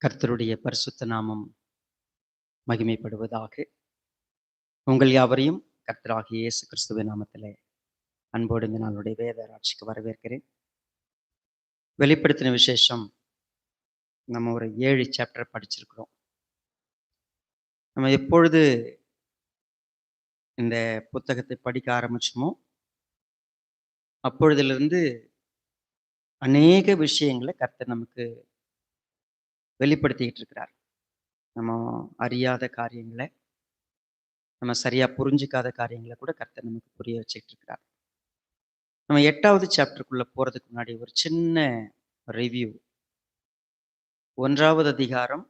கர்த்தருடைய பரிசுத்த நாமம் மகிமைப்படுவதாக. உங்கள் யாவரையும் கர்த்தராகிய இயேசு கிறிஸ்துவின் நாமத்திலே அன்போடு இந்த நாளுடைய வேத ஆராய்ச்சிக்கு வரவேற்கிறேன். வெளிப்படுத்தின விசேஷம் நம்ம ஒரு 7 சாப்டர் படிச்சிருக்கிறோம். நம்ம எப்பொழுது இந்த புத்தகத்தை படிக்க ஆரம்பிச்சோமோ அப்பொழுதிலிருந்து அநேக விஷயங்களை கர்த்தர் நமக்கு வெளிப்படுத்திக்கிட்டு இருக்கிறார். நம்ம அறியாத காரியங்களை, நம்ம சரியா புரிஞ்சுக்காத காரியங்களை கூட கர்த்தர் நமக்கு புரிய வச்சுட்டு இருக்கிறார். நம்ம 8வது சாப்டருக்குள்ள போறதுக்கு முன்னாடி ஒரு சின்ன ரிவ்யூ. 1வது அதிகாரம்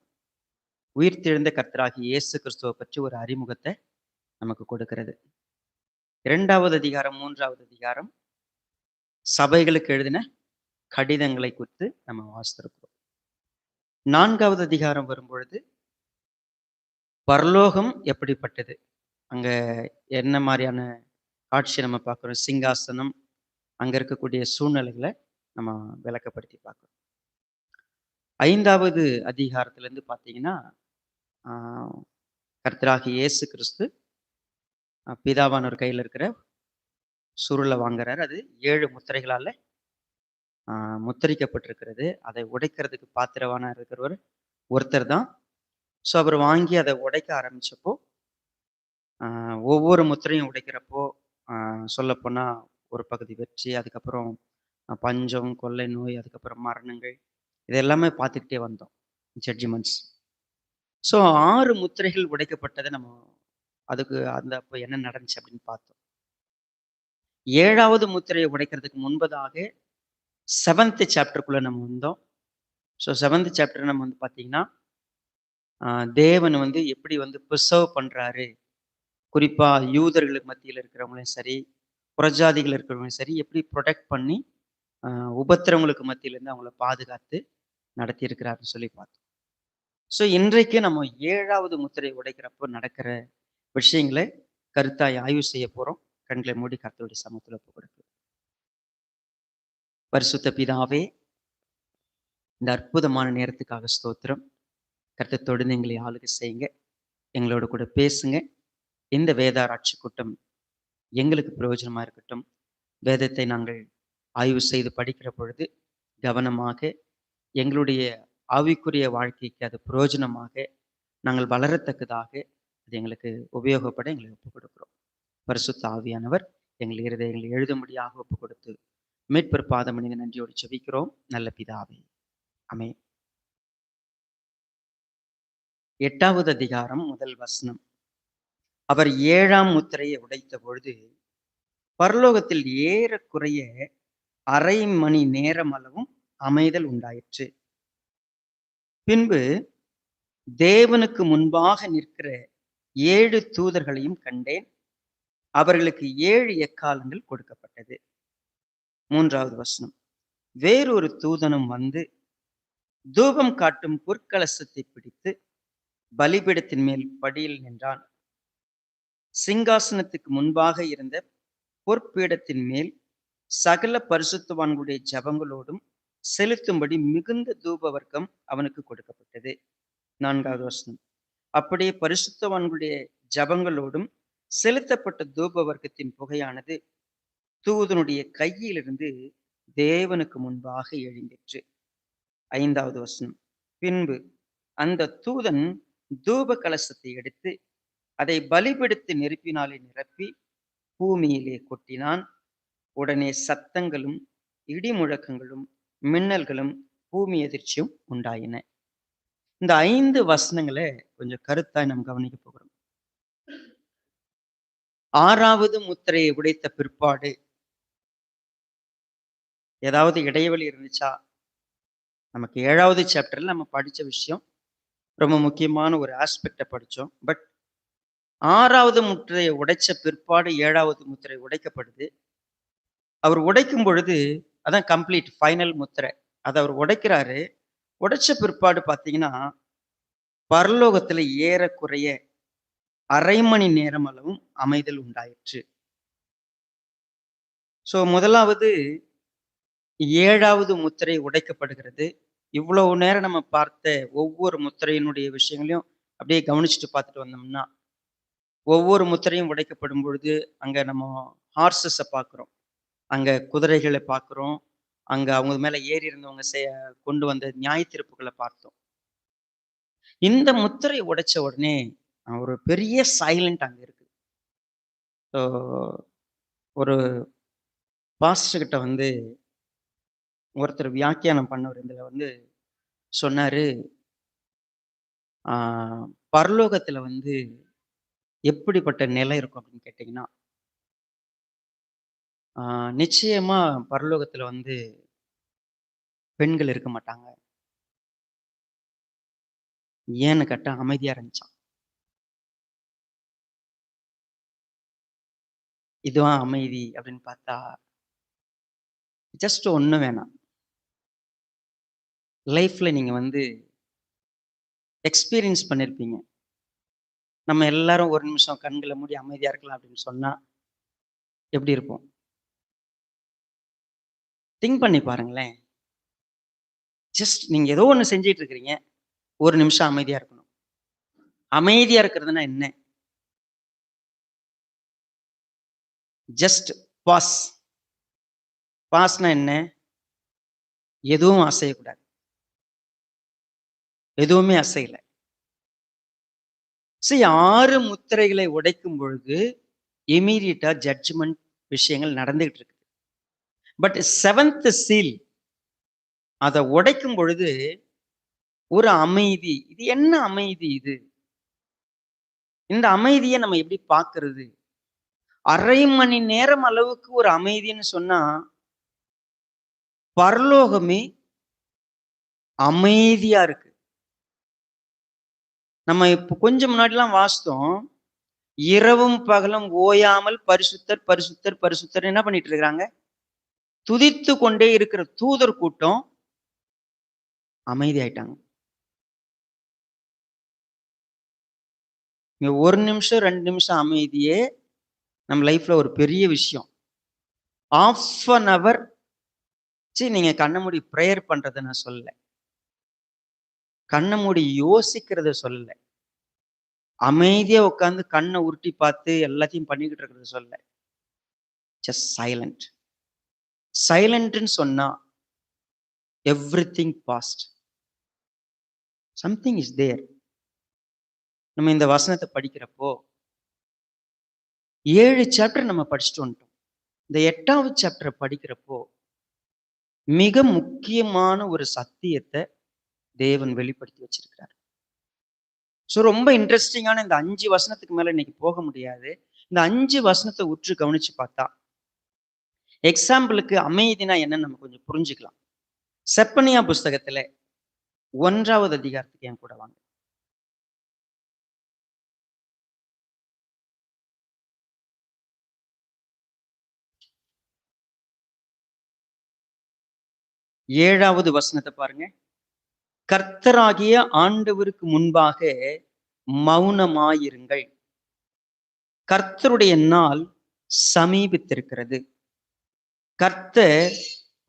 உயிர்த்தெழுந்த கர்த்தராகிய இயேசு கிறிஸ்துவை பற்றி ஒரு அறிமுகத்தை நமக்கு கொடுக்கிறது. 2வது அதிகாரம் 3வது அதிகாரம் சபைகளுக்கு எழுதின கடிதங்களை குறித்து நம்ம வாசித்திருக்கிறோம். 4வது அதிகாரம் வரும்பொழுது பரலோகம் எப்படிப்பட்டது, அங்க என்ன மாதிரியான காட்சி நம்ம பார்க்கிறோம், சிங்காசனம், அங்க இருக்கக்கூடிய சூழ்நிலைகளை நம்ம விளக்கப்படுத்தி பார்க்கிறோம். 5வது அதிகாரத்துல இருந்து பார்த்தீங்கன்னா கர்த்தராகிய இயேசு கிறிஸ்து பிதாவானவர் கையில் இருக்கிற சுருளை வாங்குறாரு. அது 7 முத்திரைகளால முத்திரிக்கப்பட்டிருக்கிறது. அதை உடைக்கிறதுக்கு பாத்திரவான இருக்கிறவர் ஒருத்தர் தான். ஸோ அவர் வாங்கி அதை உடைக்க ஆரம்பிச்சப்போ ஒவ்வொரு முத்திரையும் உடைக்கிறப்போ சொல்லப்போனா ஒரு பகுதி வெற்றி, அதுக்கப்புறம் பஞ்சம், கொள்ளை நோய், அதுக்கப்புறம் மரணங்கள், இது எல்லாமே பார்த்துக்கிட்டே வந்தோம், ஜட்ஜ்மெண்ட்ஸ். ஸோ 6 முத்திரைகள் உடைக்கப்பட்டதை நம்ம அதுக்கு அந்த அப்போ என்ன நடந்துச்சு அப்படின்னு பார்த்தோம். 7வது முத்திரையை உடைக்கிறதுக்கு முன்பதாக 7th சாப்டருக்குள்ள நம்ம வந்தோம். ஸோ 7th சாப்டர் நம்ம வந்து பார்த்தீங்கன்னா தேவன் வந்து எப்படி வந்து ப்ரிசர்வ் பண்றாரு, குறிப்பா யூதர்களுக்கு மத்தியில் இருக்கிறவங்களையும் சரி, புறஜாதிகள் இருக்கிறவங்களையும் சரி, எப்படி ப்ரொடெக்ட் பண்ணி உபத்திரவங்களுக்கு மத்தியிலேருந்து அவங்கள பாதுகாத்து நடத்தி இருக்கிறாருன்னு சொல்லி பார்த்தோம். ஸோ இன்றைக்கு நம்ம 7வது முத்திரையை உடைக்கிறப்போ நடக்கிற விஷயங்களை கருத்தாய் ஆய்வு செய்ய போறோம். கண்களை மூடி கர்த்தருடைய சமூகத்தில் ஒப்பு கொடுக்கிறோம். பரிசுத்த பிதாவே, இந்த அற்புதமான நேரத்துக்காக ஸ்தோத்திரம். கர்த்தர் தொடர்ந்து எங்களை ஆளுகை செய்யுங்க, எங்களோட கூட பேசுங்க. இந்த வேதாராய்ச்சி கூட்டம் எங்களுக்கு பிரயோஜனமா இருக்கட்டும். வேதத்தை நாங்கள் ஆய்வு செய்து படிக்கிற பொழுது கவனமாக எங்களுடைய ஆவிக்குரிய வாழ்க்கைக்கு அது பிரயோஜனமாக நாங்கள் வளரத்தக்கதாக அது எங்களுக்கு உபயோகப்பட எங்களை ஒப்புக் கொடுக்கிறோம். பரிசுத்த ஆவியானவர் எங்கள் இருதயங்களை எழுதும்படியாக ஒப்புக் கொடுத்து மீட்பர் பாதம் அணிந்து நன்றியோடு செபிக்கிறோம் நல்ல பிதாவே, ஆமென். 8வது அதிகாரம் 1 வசனம். அவர் 7ஆம் முத்திரையை உடைத்த பொழுது பரலோகத்தில் ஏறக்குறைய அரை மணி நேரம் அளவும் அமைதல் உண்டாயிற்று. பின்பு தேவனுக்கு முன்பாக நிற்கிற 7 தூதர்களையும் கண்டேன். அவர்களுக்கு 7 எக்காலங்கள் கொடுக்கப்பட்டது. 3வது வசனம். வேறொரு தூதனும் வந்து தூபம் காட்டும் பொற்கலசத்தை பிடித்து பலிபீடத்தின் மேல் படியில் நின்றான். சிங்காசனத்துக்கு முன்பாக இருந்த பொற்பீடத்தின் மேல் சகல பரிசுத்தவான்களுடைய ஜபங்களோடும் செலுத்தும்படி மிகுந்த தூப வர்க்கம் அவனுக்கு கொடுக்கப்பட்டது. 4வது வசனம். அப்படியே பரிசுத்தவான்களுடைய ஜபங்களோடும் செலுத்தப்பட்ட தூப வர்க்கத்தின் புகையானது தூதனுடைய கையிலிருந்து தேவனுக்கு முன்பாக எழும்பிற்று. 5வது வசனம். பின்பு அந்த தூதன் தூப கலசத்தை எடுத்து அதை பலிபீடத்து நெருப்பினாலே நிரப்பி பூமியிலே கொட்டினான். உடனே சத்தங்களும் இடி முழக்கங்களும் மின்னல்களும் பூமி எதிர்ச்சியும் உண்டாயின. இந்த 5 வசனங்களை கொஞ்சம் கருத்தாய் நாம் கவனிக்க போகிறோம். 6வது முத்திரையை உடைத்த பிற்பாடு ஏதாவது இடைவெளி இருந்துச்சா? நமக்கு 7வது சாப்டர்ல நம்ம படிச்ச விஷயம் ரொம்ப முக்கியமான ஒரு ஆஸ்பெக்டை படிச்சோம். பட் 6வது முத்திரையை உடைச்ச பிற்பாடு 7வது முத்திரை உடைக்கப்படுது. அவர் உடைக்கும் பொழுது அதான் கம்ப்ளீட் ஃபைனல் முத்திரை. அதை அவர் உடைக்கிறாரு. உடைச்ச பிற்பாடு பார்த்தீங்கன்னா பரலோகத்துல ஏறக்குறைய அரை மணி நேரம் அளவும் அமைதல் உண்டாயிற்று. ஸோ முதலாவது 7வது முத்திரை உடைக்கப்படுகிறது. இவ்வளவு நேரம் நம்ம பார்த்த ஒவ்வொரு முத்திரையினுடைய விஷயங்களையும் அப்படியே கவனிச்சுட்டு பார்த்துட்டு வந்தோம்னா, ஒவ்வொரு முத்திரையும் உடைக்கப்படும் பொழுது அங்க நம்ம ஹார்சஸ பார்க்கிறோம். அங்க குதிரைகளை பார்க்கிறோம். அங்க அவங்க மேல ஏறி இருந்தவங்க கொண்டு வந்த நியாய தீர்ப்புகளை பார்த்தோம். இந்த முத்திரை உடைச்ச உடனே ஒரு பெரிய சைலண்ட் அங்க இருக்கு. ஸோ ஒரு பாஸ்டர் கிட்ட வந்து ஒருத்தர் வியாக்கியானம் பண்ணவர் இதுல வந்து சொன்னாரு, பரலோகத்துல வந்து எப்படிப்பட்ட நிலை இருக்கும் அப்படின்னு கேட்டீங்கன்னா, நிச்சயமா பரலோகத்துல வந்து பெண்கள் இருக்க மாட்டாங்க. ஏன்னு கேட்டா அமைதியா இருந்துச்சாம். இதுவா அமைதி அப்படின்னு பார்த்தா, ஜஸ்ட் ஒண்ணும் வேணாம். லைஃப்ல நீங்க வந்து எக்ஸ்பீரியன்ஸ் பண்ணியிருப்பீங்க. நம்ம எல்லாரும் ஒரு நிமிஷம் கண்களை மூடி அமைதியா இருக்கலாம் அப்படின்னு சொன்னா எப்படி இருப்போம்? திங்க் பண்ணி பாருங்களேன். ஜஸ்ட் நீங்க ஏதோ ஒண்ணு செஞ்சுட்டு இருக்கிறீங்க. ஒரு நிமிஷம் அமைதியா இருக்கணும். அமைதியா இருக்கிறதுனா என்ன? Just pass. பாஸ்னா என்ன? எதுவும் அசையக்கூடாது. எதுவுமே அசையல. 6 முத்திரைகளை உடைக்கும் பொழுது இம்மீடியட்டா ஜட்ஜ்மெண்ட் விஷயங்கள் நடந்துகிட்டு இருக்கு. பட் 7th சீல் அதை உடைக்கும் பொழுது ஒரு அமைதி. இது என்ன அமைதி இது? இந்த அமைதியை நம்ம எப்படி பார்க்கிறது? அரை மணி நேரம் அளவுக்கு ஒரு அமைதின்னு சொன்னா பரலோகமே அமைதியா இருக்கு. நம்ம இப்ப கொஞ்சம் முன்னாடிலாம் வாசித்தோம், இரவும் பகலும் ஓயாமல் பரிசுத்தர் பரிசுத்தர் பரிசுத்தர் என்ன பண்ணிட்டு இருக்கிறாங்க? துதித்து கொண்டே இருக்கிற தூதர் கூட்டம் அமைதி ஆயிட்டாங்க. ஒரு நிமிஷம் 2 நிமிஷம் அமைதியே நம்ம லைஃப்ல ஒரு பெரிய விஷயம். 1/2 hour நீங்க கண்ண மூடி ப்ரேயர் பண்றதை நான் சொல்லல. கண்ண மூடி யோசிக்கிறத சொல்லல. அமைதியா உட்கார்ந்து கண்ணை உருட்டி பார்த்து எல்லாத்தையும் பண்ணிக்கிட்டு இருக்கிறத சொல்லல. Just silent. சைலண்ட்னு சொன்னா everything passed. Something is there. நம்ம இந்த வசனத்தை படிக்கிறப்போ 7 சாப்டர் நம்ம படிச்சுட்டு வந்துட்டோம். இந்த 8வது சாப்டரை படிக்கிறப்போ மிக முக்கியமான ஒரு சத்தியத்தை தேவன் வெளிப்படுத்தி வச்சிருக்கிறார். ஸோ ரொம்ப இன்ட்ரெஸ்டிங்கான இந்த 5 வசனத்துக்கு மேல இன்னைக்கு போக முடியாது. இந்த 5 வசனத்தை உற்று கவனிச்சு பார்த்தா எக்ஸாம்பிளுக்கு அமைதினா என்னன்னு நம்ம கொஞ்சம் புரிஞ்சுக்கலாம். செப்பனியா புஸ்தகத்துல 1வது அதிகாரத்துக்கு என் கூட வாங்க. ஏழாவது வசனத்தை பாருங்க. கர்த்தராகிய ஆண்டவருக்கு முன்பாக மௌனமாயிருங்கள். கர்த்தருடைய நாள் சமீபித்திருக்கிறது. கர்த்தர்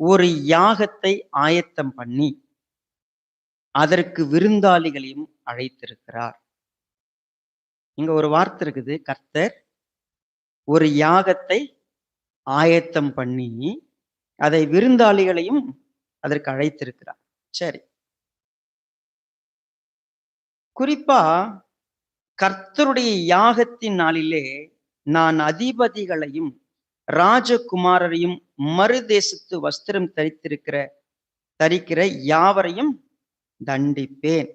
ஒரு யாகத்தை ஆயத்தம் பண்ணி அதற்கு விருந்தாளிகளையும் அழைத்திருக்கிறார். இங்க ஒரு வார்த்தை இருக்குது. கர்த்தர் ஒரு யாகத்தை ஆயத்தம் பண்ணி அதை விருந்தாளிகளையும் அதற்கு அழைத்திருக்கிறார். சரி, குறிப்பா கர்த்தருடைய யாகத்தின் நாளிலே நான் அதிபதிகளையும் ராஜகுமாரரையும் மறுதேசத்து வஸ்திரம் தரிக்கிற யாவரையும் தண்டிப்பேன்.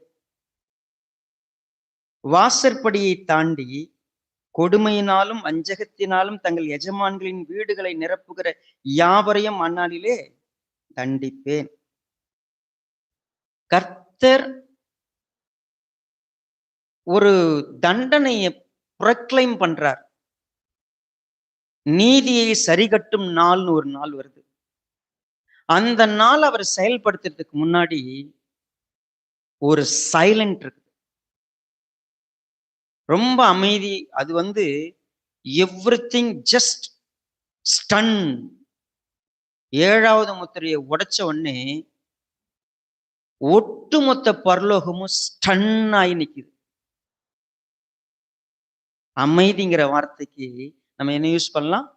வாசற்படியை தாண்டி கொடுமையினாலும் வஞ்சகத்தினாலும் தங்கள் எஜமான்களின் வீடுகளை நிரப்புகிற யாவரையும் அந்நாளிலே தண்டிப்பேன். கர்த்தர் ஒரு தண்டனையை ப்ரொக்ளைம் பண்றார். நீதியை சரிகட்டும் நாள்னு ஒரு நாள் வருது. அந்த நாள் அவர் செயல்படுத்துறதுக்கு முன்னாடி ஒரு சைலண்ட் இருக்கு. ரொம்ப அமைதி. அது வந்து எவ்ரிதிங் ஜஸ்ட் ஸ்டன். 7வது முத்திரையை உடைச்ச உடனே ஒட்டுமொத்த பரலோகமும் ஸ்டன் ஆகி நிக்குது. அமைதிங்கிற வார்த்தைக்கு நம்ம என்ன யூஸ் பண்ணலாம்?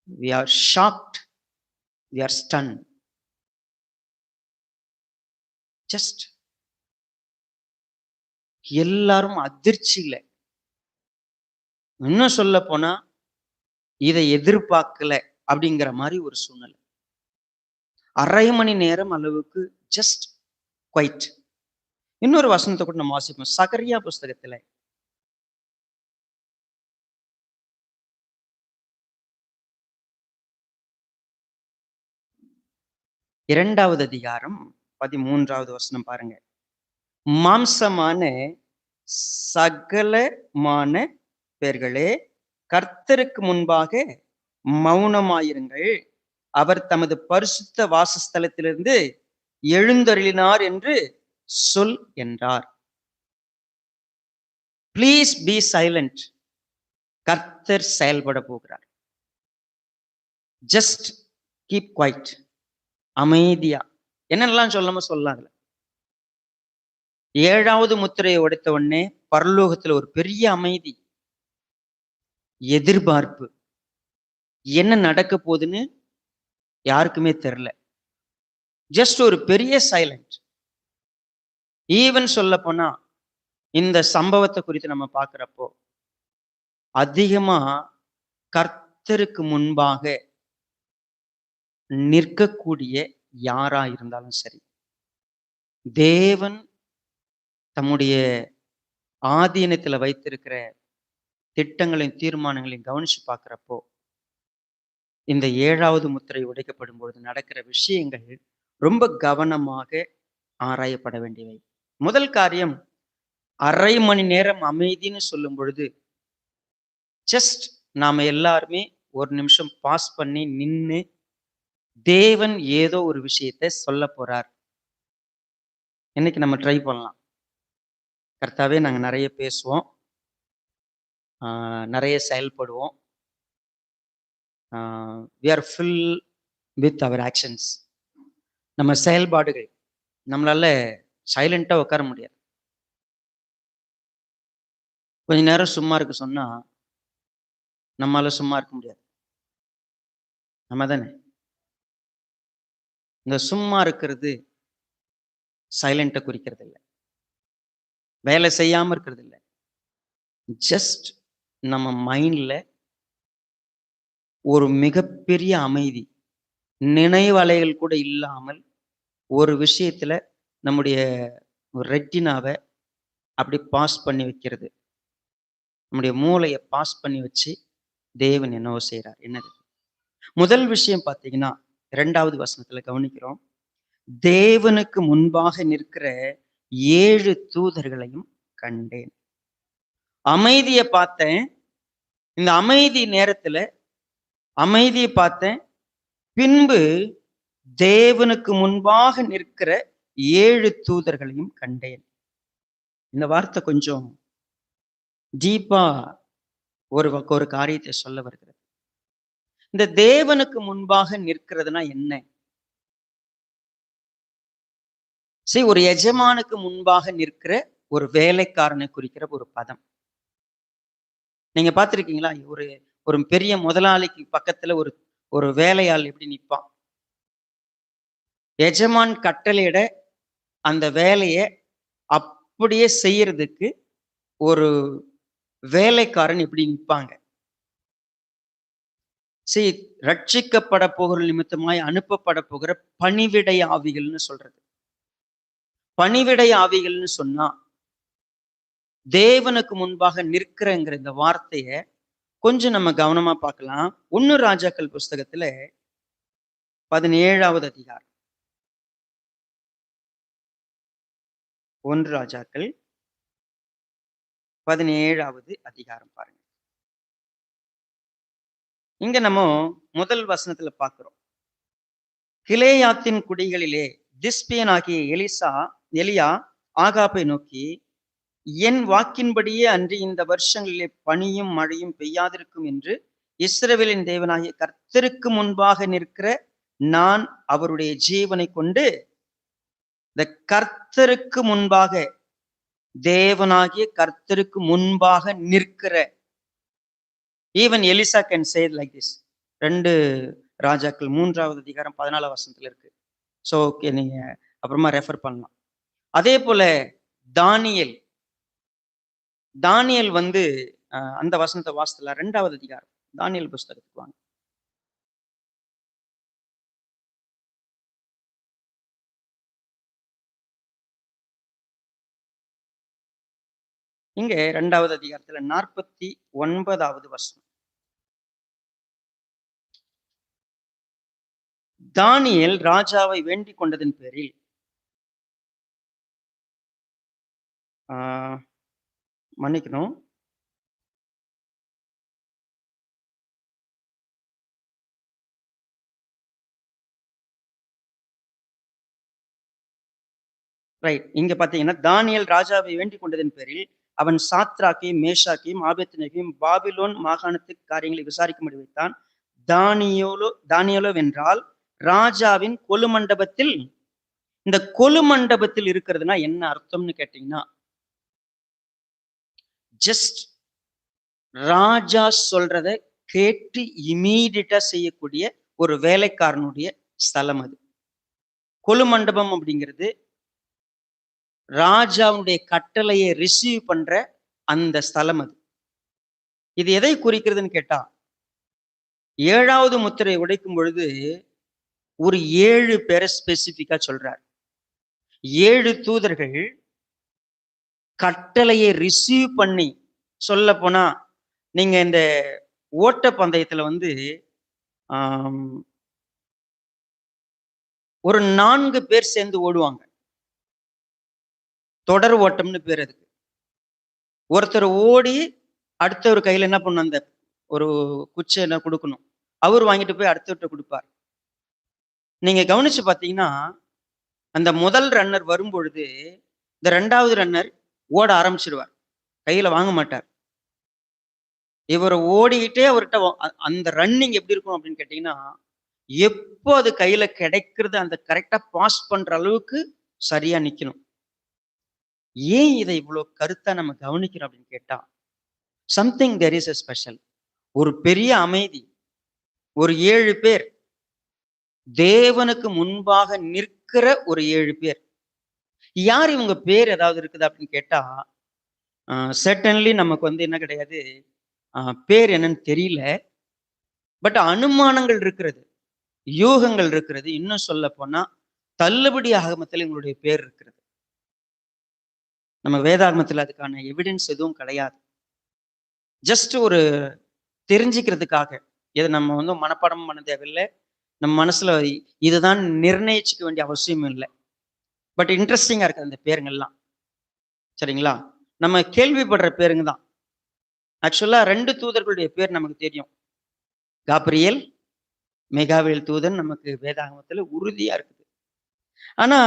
we are shocked, we are stunned. just எல்லாரும் அதிர்ச்சியில, இன்னும் சொல்ல போனா இதை எதிர்பார்க்கல அப்படிங்கிற மாதிரி ஒரு சூழ்நிலை. அரை மணி நேரம் அளவுக்கு ஜஸ்ட் குவைட். இன்னொரு வசனத்தை கூட நம்ம வாசிப்போம் சகரியா புஸ்தகத்துல. இரண்டாவது அதிகாரம் 13வது வசனம் பாருங்க. மாம்சமான சகலமான பேர்களே, கர்த்தருக்கு முன்பாக மௌனமாயிருங்கள். அவர் தமது பரிசுத்த வாசஸ்தலத்திலிருந்து எழுந்தருளினார் என்று சொல் என்றார். Please be silent. கர்த்தர் செயல்பட போகிறார். Just keep quiet. அமைதியா என்னெல்லாம் சொல்லாம சொல்லலாம். 7வது முத்திரையை உடைத்த உடனே பரலோகத்துல ஒரு பெரிய அமைதி, எதிர்பார்ப்பு. என்ன நடக்க போகுதுன்னு யாருக்குமே தெரியல. ஜஸ்ட் ஒரு பெரிய சைலண்ட். ஈவன் சொல்ல போனா இந்த சம்பவத்தை குறித்து நம்ம பார்க்கிறப்போ அதிகமா கர்த்தருக்கு முன்பாக நிற்கக்கூடிய யாரா இருந்தாலும் சரி, தேவன் தம்முடைய ஆதீனத்துல வைத்திருக்கிற திட்டங்களையும் தீர்மானங்களையும் கவனிச்சு பார்க்கிறப்போ இந்த 7வது முத்திரை உடைக்கப்படும் பொழுது நடக்கிற விஷயங்கள் ரொம்ப கவனமாக ஆராயப்பட வேண்டியவை. முதல் காரியம், அரை மணி நேரம் அமைதின்னு சொல்லும் பொழுது ஜஸ்ட் நாம எல்லாருமே ஒரு நிமிஷம் பாஸ் பண்ணி நின்று தேவன் ஏதோ ஒரு விஷயத்தை சொல்ல போறார். இன்னைக்கு நம்ம ட்ரை பண்ணலாம். கர்த்தாவே, நாங்க நிறைய பேசுவோம், நிறைய செயல்படுவோம். we are full with our actions. நம்ம செயல்பாடுகள் நம்மளால சைலண்டா உட்கார முடியாது. கொஞ்ச நேரம் சும்மா இருக்க சொன்னா நம்மளால சும்மா இருக்க முடியாது. நம்ம தானே இந்த சும்மா இருக்கிறது சைலண்ட்டை குறிக்கிறது இல்லை, வேலை செய்யாம இருக்கிறது இல்லை. ஜஸ்ட் நம்ம மைண்ட்ல ஒரு மிகப்பெரிய அமைதி, நினைவலைகள் கூட இல்லாமல் ஒரு விஷயத்துல நம்முடைய ரெட்டினாவை அப்படி பாஸ் பண்ணி வைக்கிறது. நம்முடைய மூளையை பாஸ் பண்ணி வச்சு தேவன் என்னவோ செய்யறார். என்னது முதல் விஷயம் பார்த்தீங்கன்னா 2வது வசனத்துல கவனிக்கிறோம். தேவனுக்கு முன்பாக நிற்கிற 7 தூதர்களையும் கண்டேன். அமைதியை பார்த்தேன். இந்த அமைதி நேரத்துல அமைதியை பார்த்தேன். பின்பு தேவனுக்கு முன்பாக நிற்கிற 7 தூதர்களையும் கண்டேன். இந்த வார்த்தை கொஞ்சம் டீப்பா ஒரு காரியத்தை சொல்ல வருகிறது. இந்த தேவனுக்கு முன்பாக நிற்கிறதுனா என்ன? சரி, ஒரு எஜமானுக்கு முன்பாக நிற்கிற ஒரு வேலைக்காரனை குறிக்கிற ஒரு பதம். நீங்க பார்த்திருக்கீங்களா? ஒரு பெரிய முதலாளிக்கு பக்கத்துல ஒரு வேலையாள் எப்படி நிற்பான்? எஜமான் கட்டளையிட அந்த வேலையை அப்படியே செய்யறதுக்கு ஒரு வேலைக்காரன் எப்படி நிற்பாங்க? சரி, ரட்சிக்கப்பட போகிற நிமித்தமாய் அனுப்பப்பட போகிற பணிவிடை ஆவிகள்னு சொல்றது. பணிவிடை ஆவிகள்னு சொன்னா தேவனுக்கு முன்பாக நிற்கிறங்கிற இந்த வார்த்தைய கொஞ்சம் நம்ம கவனமா பார்க்கலாம். 1 ராஜாக்கள் புஸ்தகத்துல 17வது அதிகாரம். 1 ராஜாக்கள் 17வது அதிகாரம் பாருங்க. இங்க நம்ம முதல் வசனத்துல பார்க்கிறோம். கிலேயாத்தின் குடிகளிலே திஸ்பியன் ஆகிய எலியா ஆகாப்பை நோக்கி, என் வாக்கின்படியே அன்றி இந்த வருஷங்களிலே பனியும் மழையும் பெய்யாதிருக்கும் என்று இஸ்ரவேலின் தேவனாகிய கர்த்தருக்கு முன்பாக நிற்கிற நான் அவருடைய ஜீவனை கொண்டு இந்த கர்த்தருக்கு முன்பாக, தேவனாகிய கர்த்தருக்கு முன்பாக நிற்கிற, even Elisha can say like this. 2 ராஜாக்கள் 3வது அதிகாரம் 14 வசனத்துல இருக்கு. ஸோ ஓகே, நீங்க அப்புறமா ரெஃபர் பண்ணலாம். அதே போல தானியேல் தானியேல் வந்து அந்த வசனத்தை வாசித்தல 2வது அதிகாரம் தானியேல் புஸ்தகத்துக்கு வாங்க. இங்க 2வது அதிகாரத்துல 49வது வசனம். தானியேல் ராஜாவை வேண்டிக் கொண்டதன் பேரில் மன்னிக்கணும், ரைட். இங்க பாத்தீங்கன்னா, தானியேல் ராஜாவை வேண்டிக் கொண்டதன் பேரில் அவன் சாத்ராக்கையும் மேஷாக்கையும் ஆபேத்நேகையும் பாபிலோன் மாகாணத்து காரியங்களை விசாரிக்கும்படி வைத்தான். தானியேலோ வென்றால் ராஜாவின் கொலு மண்டபத்தில். இந்த கொலு மண்டபத்தில் இருக்கிறதுனா என்ன அர்த்தம்னு கேட்டீங்கன்னா, ஜஸ்ட் ராஜா சொல்றத கேட்டு இமீடியட்டா செய்யக்கூடிய ஒரு வேலைக்காரனுடைய ஸ்தலம் அது. கொலு மண்டபம் அப்படிங்கிறது ராஜாவுடைய கட்டளையை ரிசீவ் பண்ற அந்த ஸ்தலம் அது. இது எதை குறிக்கிறதுன்னு கேட்டா, 7வது முத்திரை உடைக்கும் பொழுது ஒரு 7 பேரை ஸ்பெசிபிக்கா சொல்றார். 7 தூதர்கள் கட்டளையை ரிசீவ் பண்ணி, சொல்ல போனா நீங்க இந்த ஓட்ட பந்தயத்துல வந்து ஒரு 4 பேர் சேர்ந்து ஓடுவாங்க. தொடர் ஓட்டம்னு பேர் அதுக்கு. ஒருத்தர் ஓடி அடுத்தவர் கையில என்ன பண்ணும், அந்த ஒரு குச்சை என்ன கொடுக்கணும், அவர் வாங்கிட்டு போய் அடுத்தவர்கிட்ட கொடுப்பார். நீங்க கவனிச்சு பார்த்தீங்கன்னா, அந்த முதல் ரன்னர் வரும்பொழுது இந்த 2வது ரன்னர் ஓட ஆரம்பிச்சிருவார், கையில வாங்க மாட்டார். இவர் ஓடிக்கிட்டே அவர்கிட்ட அந்த ரன்னிங் எப்படி இருக்கும் அப்படின்னு கேட்டீங்கன்னா, எப்போ அது கையில கிடைக்கிறது அந்த கரெக்டா பாஸ் பண்ற அளவுக்கு சரியா நிக்கணும். ஏன் இதை இவ்வளவு கருத்தா நம்ம கவனிக்கிறோம் அப்படின்னு கேட்டா, something there is a special. ஒரு பெரிய அமைதி, ஒரு 7 பேர் தேவனுக்கு முன்பாக நிற்கிற ஒரு 7 பேர். யார் இவங்க பேர் ஏதாவது இருக்குது அப்படின்னு கேட்டா, சர்டன்லி நமக்கு வந்து என்ன கிடையாது, பேர் என்னன்னு தெரியல. பட் அனுமானங்கள் இருக்கிறது, யூகங்கள் இருக்கிறது. இன்னும் சொல்ல போனா தள்ளுபடி ஆகமத்தில் எங்களுடைய பேர் இருக்கிறது. நம்ம வேதாகமத்தில் அதுக்கான எவிடன்ஸ் எதுவும் கிடையாது. ஜஸ்ட் ஒரு தெரிஞ்சுக்கிறதுக்காக, இதை நம்ம வந்து மனப்பாடம் பண்ண தேவையில்லை. நம்ம மனசுல இதுதான் நிர்ணயிச்சுக்க வேண்டிய அவசியம் இல்லை. பட் இன்ட்ரெஸ்டிங்கா இருக்கு அந்த பேருங்கள்லாம். சரிங்களா? நம்ம கேள்விப்படுற பேருங்க தான். ஆக்சுவலா 2 தூதர்களுடைய பேர் நமக்கு தெரியும். காப்ரியேல், மிகாவேல் தூதன் நமக்கு வேதாகமத்துல உறுதியா இருக்குது. ஆனா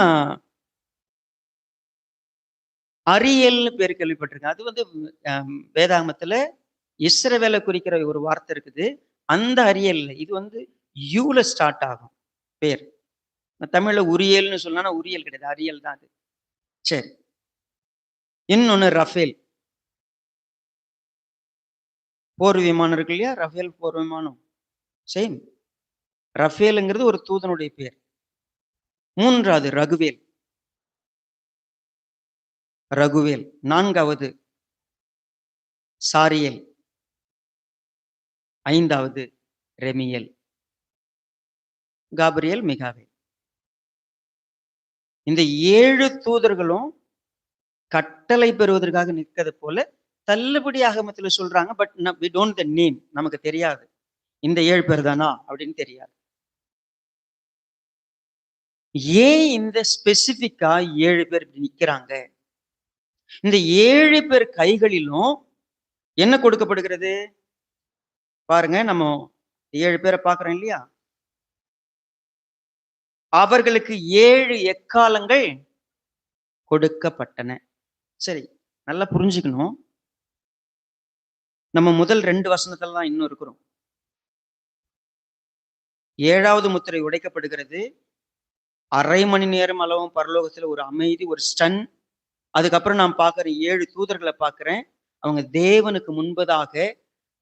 அரியல்னு பேர் கேள்விப்பட்டிருக்கேன். அது வந்து வேதாகமத்துல இஸ்ரவேலை குறிக்கிற ஒரு வார்த்தை இருக்குது. அந்த அரியல் இது வந்து யூல ஸ்டார்ட் ஆகும் பேர். தமிழ்ல உரியல்னு சொன்னா உரியல் கிடையாது, அரியல் தான் அது. சரி, இன்னொன்னு ரஃபேல். போர் விமானம் இருக்கு இல்லையா, ரஃபேல் போர் விமானம் சேம். ரஃபேலுங்கிறது ஒரு தூதனுடைய பேர். 3வது ரகுவேல், ரகுவேல். 4வது சாரியல். 5வது ரெமியல். காபிரியல், மிகாவேல். இந்த 7 தூதர்களும் கட்டளை பெறுவதற்காக நிற்கிறது போல தள்ளுபடி ஆகமத்துல சொல்றாங்க. But we don't the name, நமக்கு தெரியாது இந்த 7 பேர் தானா அப்படின்னு தெரியாது. ஏன் இந்த ஸ்பெசிபிக்கா 7 பேர் இப்படி நிக்கிறாங்க? இந்த 7 பேர் கைகளிலும் என்ன கொடுக்கப்படுகிறது பாருங்க. நம்ம 7 பேரை பார்க்கிறோம் இல்லையா, அவர்களுக்கு 7 எக்காலங்கள் கொடுக்கப்பட்டன. சரி, நல்லா புரிஞ்சுக்கணும். நம்ம முதல் 2 வசனத்துல தான் இன்னும் இருக்கிறோம். 7வது முத்திரை உடைக்கப்படுகிறது. அரை மணி நேரம் அளவும் பரலோகத்துல ஒரு அமைதி, ஒரு ஸ்டன். அதுக்கப்புறம் நான் பார்க்கிறேன் 7 தூதர்களை பார்க்கிறேன். அவங்க தேவனுக்கு முன்பதாக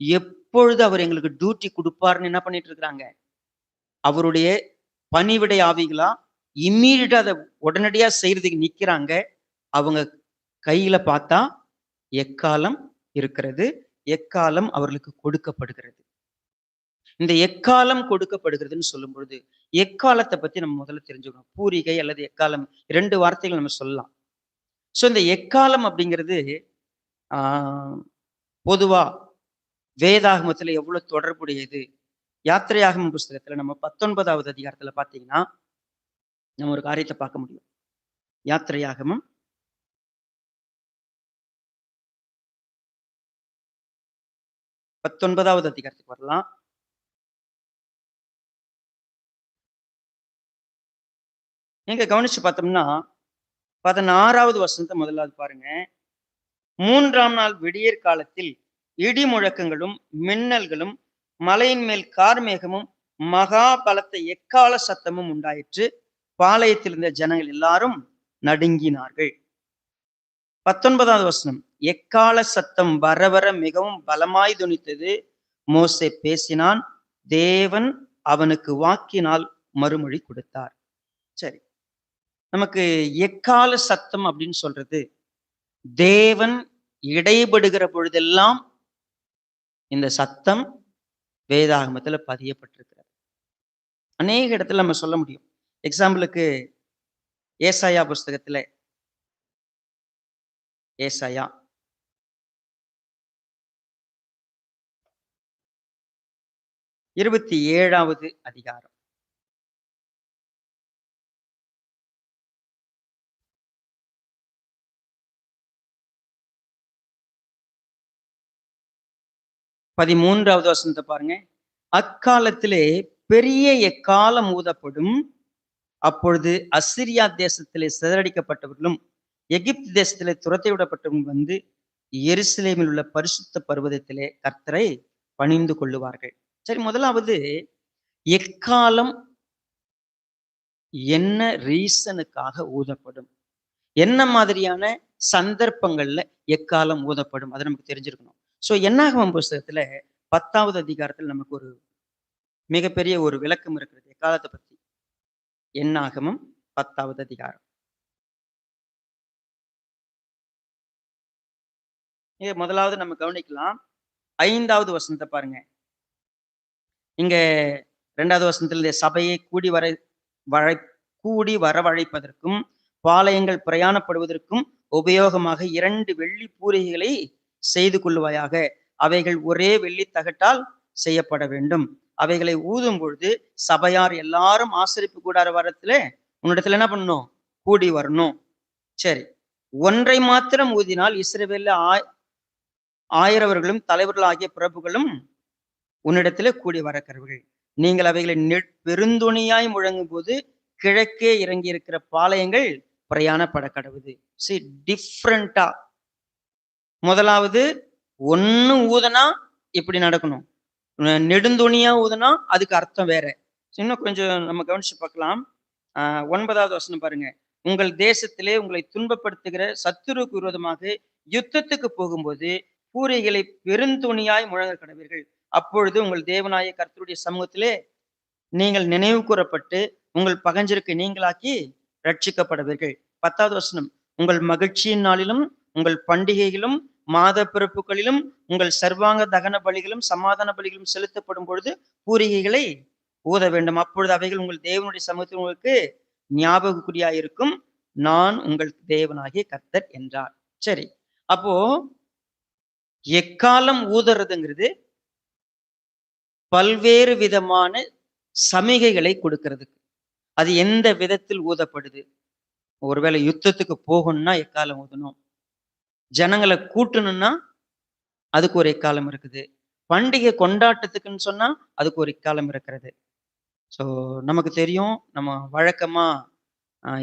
எப்பொழுது அவர் எங்களுக்கு டியூட்டி கொடுப்பாருன்னு என்ன பண்ணிட்டு இருக்கிறாங்க? அவருடைய பணிவிடை ஆவிகளா இம்மீடியட்டா அதை உடனடியா செய்யறதுக்கு நிக்கிறாங்க. அவங்க கையில பார்த்தா எக்காலம் இருக்கிறது. எக்காலம் அவர்களுக்கு கொடுக்கப்படுகிறது. இந்த எக்காலம் கொடுக்கப்படுகிறதுன்னு சொல்லும் பொழுது, எக்காலத்தை பத்தி நம்ம முதல்ல தெரிஞ்சுக்கணும். பூரிகை அல்லது எக்காலம் 2 வார்த்தைகள் நம்ம சொல்லலாம். ஸோ இந்த எக்காலம் அப்படிங்கிறது பொதுவா வேதாகமத்துல எவ்வளவு தொடர்புடையது? யாத்திரையாகமம் புஸ்தகத்துல நம்ம 19வது அதிகாரத்துல பாத்தீங்கன்னா நம்ம ஒரு காரியத்தை பார்க்க முடியும். யாத்திரையாகமம் 19வது அதிகாரத்துக்கு வரலாம். நீங்க கவனிச்சு பார்த்தோம்னா 16வது வசனத்தை முதலாவது பாருங்க. 3ஆம் நாள் விடியற் காலத்தில் இடி முழக்கங்களும் மின்னல்களும் மலையின் மேல் கார்மேகமும் மகா பலத்த எக்கால சத்தமும் உண்டாயிற்று. பாளையத்தில் இருந்த ஜனங்கள் எல்லாரும் நடுங்கினார்கள். 19வது வசனம், எக்கால சத்தம் வர வர மிகவும் பலமாய் துணித்தது. மோசே பேசினான், தேவன் அவனுக்கு வாக்கினால் மறுமொழி கொடுத்தார். சரி, நமக்கு எக்கால சத்தம் அப்படின்னு சொல்றது தேவன் இடைபடுகிற பொழுதெல்லாம் இந்த சத்தம் வேதாகமத்துல பதியப்பட்டிருக்கிறது. அநேக இடத்துல நம்ம சொல்ல முடியும். எக்ஸாம்பிளுக்கு ஏசாயா புஸ்தகத்துல ஏசாயா 27வது அதிகாரம். பதிமூன்றாவது வசனத்தை பாருங்க. அக்காலத்திலே பெரிய எக்காலம் ஊதப்படும். அப்பொழுது அசிரியா தேசத்திலே சிதறடிக்கப்பட்டவர்களும் எகிப்து தேசத்திலே துரத்தி விடப்பட்டவர்களும் வந்து எருசலேமில் உள்ள பரிசுத்த பர்வதத்திலே கர்த்தரை பணிந்து கொள்ளுவார்கள். சரி, முதலாவது எக்காலம் என்ன ரீசனுக்காக ஊதப்படும், என்ன மாதிரியான சந்தர்ப்பங்கள்ல எக்காலம் ஊதப்படும், அதை நமக்கு தெரிஞ்சிருக்கணும். சோ என்னாகமம் புஸ்தகத்துல 10வது அதிகாரத்தில் நமக்கு ஒரு மிகப்பெரிய ஒரு விளக்கம் இருக்கிறது எக்காலத்தை பத்தி. என்னாகமம் 10வது அதிகாரம். முதலாவது நம்ம கவனிக்கலாம். 5வது வசனத்தை பாருங்க. இங்க 2வது வசனத்துல சபையை கூடி வரவழைப்பதற்கும் பாளையங்கள் பிரயாணப்படுவதற்கும் உபயோகமாக 2 வெள்ளி பூரிகைகளை செய்து கொள்வாயாக. அவைகள் ஒரே வெள்ளி தகட்டால் செய்யப்பட வேண்டும். அவைகளை ஊதும் பொழுது சபையார் எல்லாரும் ஆசரிப்பு கூடார வாரத்துல உன்னிடத்துல என்ன பண்ணணும்? கூடி வரணும். சரி, ஒன்றை மாத்திரம் ஊதினால் இஸ்ரவேல்ல ஆயிரவர்களும் தலைவர்கள் ஆகிய பிரபுகளும் உன்னிடத்துல கூடி வரக்கருவர்கள். நீங்கள் அவைகளை பெருந்துணியாய் முழங்கும் போது கிழக்கே இறங்கி இருக்கிற பாளையங்கள் பிரயாணப்பட கடவுது. டிஃப்ரெண்டா முதலாவது ஒண்ணு ஊதனா இப்படி நடக்கணும், நெடுந்துணியா ஊதனா அதுக்கு அர்த்தம் வேற. இன்னும் கொஞ்சம் நம்ம கவனிச்சு பார்க்கலாம். 9வது வசனம் பாருங்க. உங்கள் தேசத்திலே உங்களை துன்பப்படுத்துகிற சத்துருக்கு விரோதமாக யுத்தத்துக்கு போகும்போது பூரிகளை பெருந்துணியாய் முழங்க கடவீர்கள். அப்பொழுது உங்கள் தேவனாய கர்த்தருடைய சமூகத்திலே நீங்கள் நினைவு கூறப்பட்டு உங்கள் பகஞ்சருக்கு நீங்களாக்கி ரட்சிக்கப்படுவீர்கள். 10வது வசனம், உங்கள் மகிழ்ச்சியின் நாளிலும் உங்கள் பண்டிகைகளும் மாத பிறப்புகளிலும் உங்கள் சர்வாங்க தகன பலிகளும் சமாதான பலிகளும் செலுத்தப்படும் பொழுது பூரிகைகளை ஊத வேண்டும். அப்பொழுது அவைகள் உங்கள் தேவனுடைய சமூகத்தில் உங்களுக்கு ஞாபகக்குறியாயிருக்கும். நான் உங்கள் தேவனாகிய கர்த்தர் என்றார். சரி, அப்போ எக்காலம் ஊதுறதுங்கிறது பல்வேறு விதமான சமிகைகளை கொடுக்கிறதுக்கு. அது எந்த விதத்தில் ஊதப்படுது? ஒருவேளை யுத்தத்துக்கு போகணும்னா எக்காலம் ஊதணும், ஜனங்களை கூட்டணும்னா அதுக்கு ஒரு எக்காலம் இருக்குது, பண்டிகை கொண்டாட்டத்துக்குன்னு சொன்னா அதுக்கு ஒரு எக்காலம் இருக்கிறது. ஸோ நமக்கு தெரியும், நம்ம வழக்கமா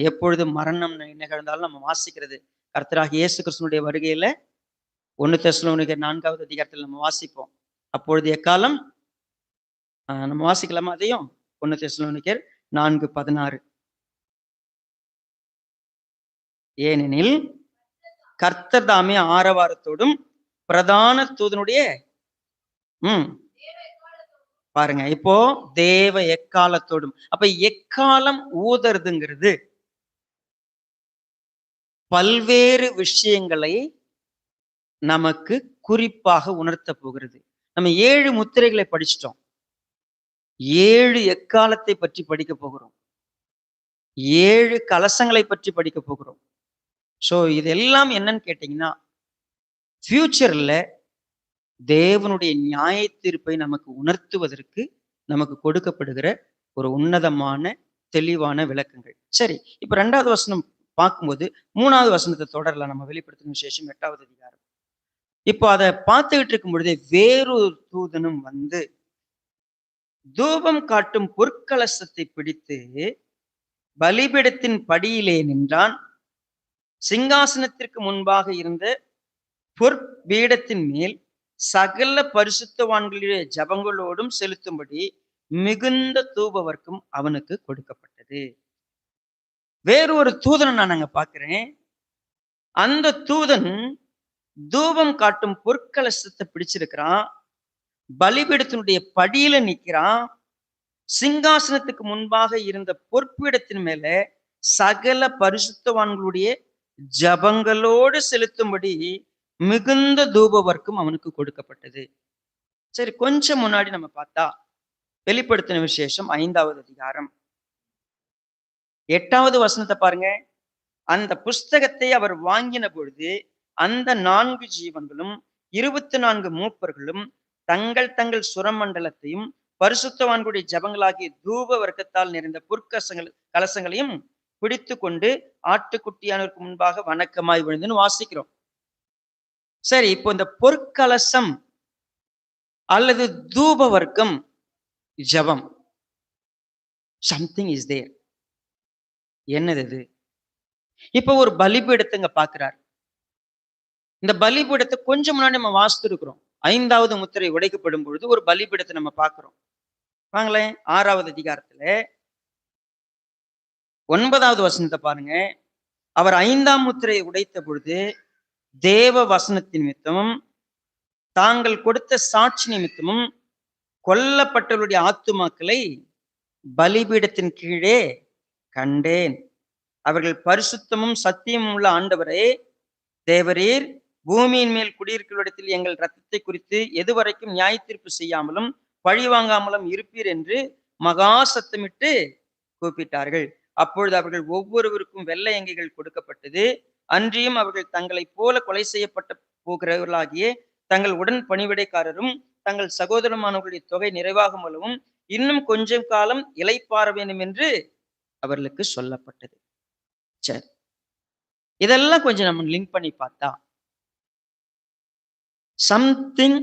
எப்பொழுது மரணம் நிகழ்ந்தாலும் நம்ம வாசிக்கிறது கர்த்தராகிய இயேசு கிறிஸ்துவினுடைய வருகையில 1 தெசலோனிக்கர் 4வது அதிகாரத்தில் நம்ம வாசிப்போம். அப்பொழுது எக்காலம் நம்ம வாசிக்கலாமா? அதையும் 1 தெசலோனிக்கர் 4:16. ஏனெனில் கர்த்தர் தாமே ஆரவாரத்தோடும் பிரதான தூதனுடைய பாருங்க, இப்போ தேவ எக்காலத்தோடும். அப்ப எக்காலம் ஊதுறதுங்கிறது பல்வேறு விஷயங்களை நமக்கு குறிப்பாக உணர்த்த போகிறது. நம்ம 7 முத்திரைகளை படிச்சிட்டோம். 7 எக்காலத்தை பற்றி படிக்க போகிறோம். 7 கலசங்களை பற்றி படிக்க போகிறோம். சோ இதெல்லாம் என்னன்னு கேட்டீங்கன்னா, ஃபியூச்சர்ல தேவனுடைய நியாய தீர்ப்பை நமக்கு உணர்த்துவதற்கு நமக்கு கொடுக்கப்படுகிற ஒரு உன்னதமான தெளிவான விளக்கங்கள். சரி, இப்ப 2வது வசனம் பார்க்கும்போது 3வது வசனத்தை தொடரலாம். நம்ம வெளிப்படுத்தின விசேஷம் 8வது அதிகாரம். இப்போ அதை பார்த்துக்கிட்டு இருக்கும் பொழுதே வேறொரு தூதனும் வந்து தூபம் காட்டும் பொற்கலசத்தை பிடித்து பலிபீடத்தின் படியிலே நின்றான். சிங்காசனத்திற்கு முன்பாக இருந்த பொற்பீடத்தின் மேல் சகல பரிசுத்தவான்களுடைய ஜபங்களோடும் செலுத்தும்படி மிகுந்த தூபவர்க்கம் அவனுக்கு கொடுக்கப்பட்டது. வேறொரு தூதனை நான் அங்க பார்க்கிறேன். அந்த தூதன் தூபம் காட்டும் பொற்கலசத்தை பிடிச்சிருக்கிறான். பலிபீடத்தினுடைய படியில நிக்கிறான். சிங்காசனத்துக்கு முன்பாக இருந்த பொற்பீடத்தின் மேல சகல பரிசுத்தவான்களுடைய ஜபங்களோடு செலுத்தும்படி மிகுந்த தூபவர்க்கம் அவனுக்கு கொடுக்கப்பட்டது. சரி, கொஞ்சம் முன்னாடி நம்ம பார்த்தா வெளிப்படுத்தின விசேஷம் 5வது அதிகாரம் 8வது வசனத்தை பாருங்க. அந்த புஸ்தகத்தை அவர் வாங்கின பொழுது அந்த 4 ஜீவன்களும் 24 மூப்பர்களும் தங்கள் தங்கள் சுரமண்டலத்தையும் பரிசுத்தவான்களுடைய ஜபங்களாகிய தூப வர்க்கத்தால் நிறைந்த கலசங்களையும் பிடித்து கொண்டு ஆட்டுக்குட்டியானவருக்கு முன்பாக வணக்கமாய் விழுந்துன்னு வாசிக்கிறோம். சரி, இப்போ இந்த பொற்கலசம் அல்லது தூப வர்க்கம் ஜபம், சம்திங் இஸ் தேர். என்னது இது? இப்ப ஒரு பலிபீடத்தை பாக்குறாரு. இந்த பலிபீடத்தை கொஞ்சம் முன்னாடி நம்ம வாசித்து இருக்கிறோம். 5வது முத்திரை உடைக்கப்படும் பொழுது ஒரு பலிபீடத்தை நம்ம பார்க்கிறோம். வாங்களேன், 6வது அதிகாரத்துல 9வது வசனத்தை பாருங்க. அவர் 5ஆம் முத்திரையை உடைத்த பொழுது தேவ வசனத்தின் நிமித்தமும் தாங்கள் கொடுத்த சாட்சி நிமித்தமும் கொல்லப்பட்டவருடைய ஆத்துமாக்களை பலிபீடத்தின் கீழே கண்டேன். அவர்கள் பரிசுத்தமும் சத்தியமும் உள்ள ஆண்டவரே தேவரீர், பூமியின் மேல் குடியிருக்கிற எங்கள் இரத்தத்தை குறித்து எதுவரைக்கும் நியாய தீர்ப்பு செய்யாமலும் பழி வாங்காமலும் இருப்பீர் என்று மகா சத்தமிட்டு கூப்பிட்டார்கள். அப்பொழுது அவர்கள் ஒவ்வொருவருக்கும் வெள்ளை அங்கிகள் கொடுக்கப்பட்டது. அன்றியும் அவர்கள் தங்களை போல கொலை செய்யப்பட்ட போகிறவர்களாகிய தங்கள் உடன் பணிவிடைக்காரரும் தங்கள் சகோதரமானவர்களுடைய தொகை நிறைவாகும் அளவும் இன்னும் கொஞ்சம் காலம் இளைப்பாற வேண்டும் என்று அவர்களுக்கு சொல்லப்பட்டது. சரி, இதெல்லாம் கொஞ்சம் நம்ம லிங்க் பண்ணி பார்த்தா சம்திங்,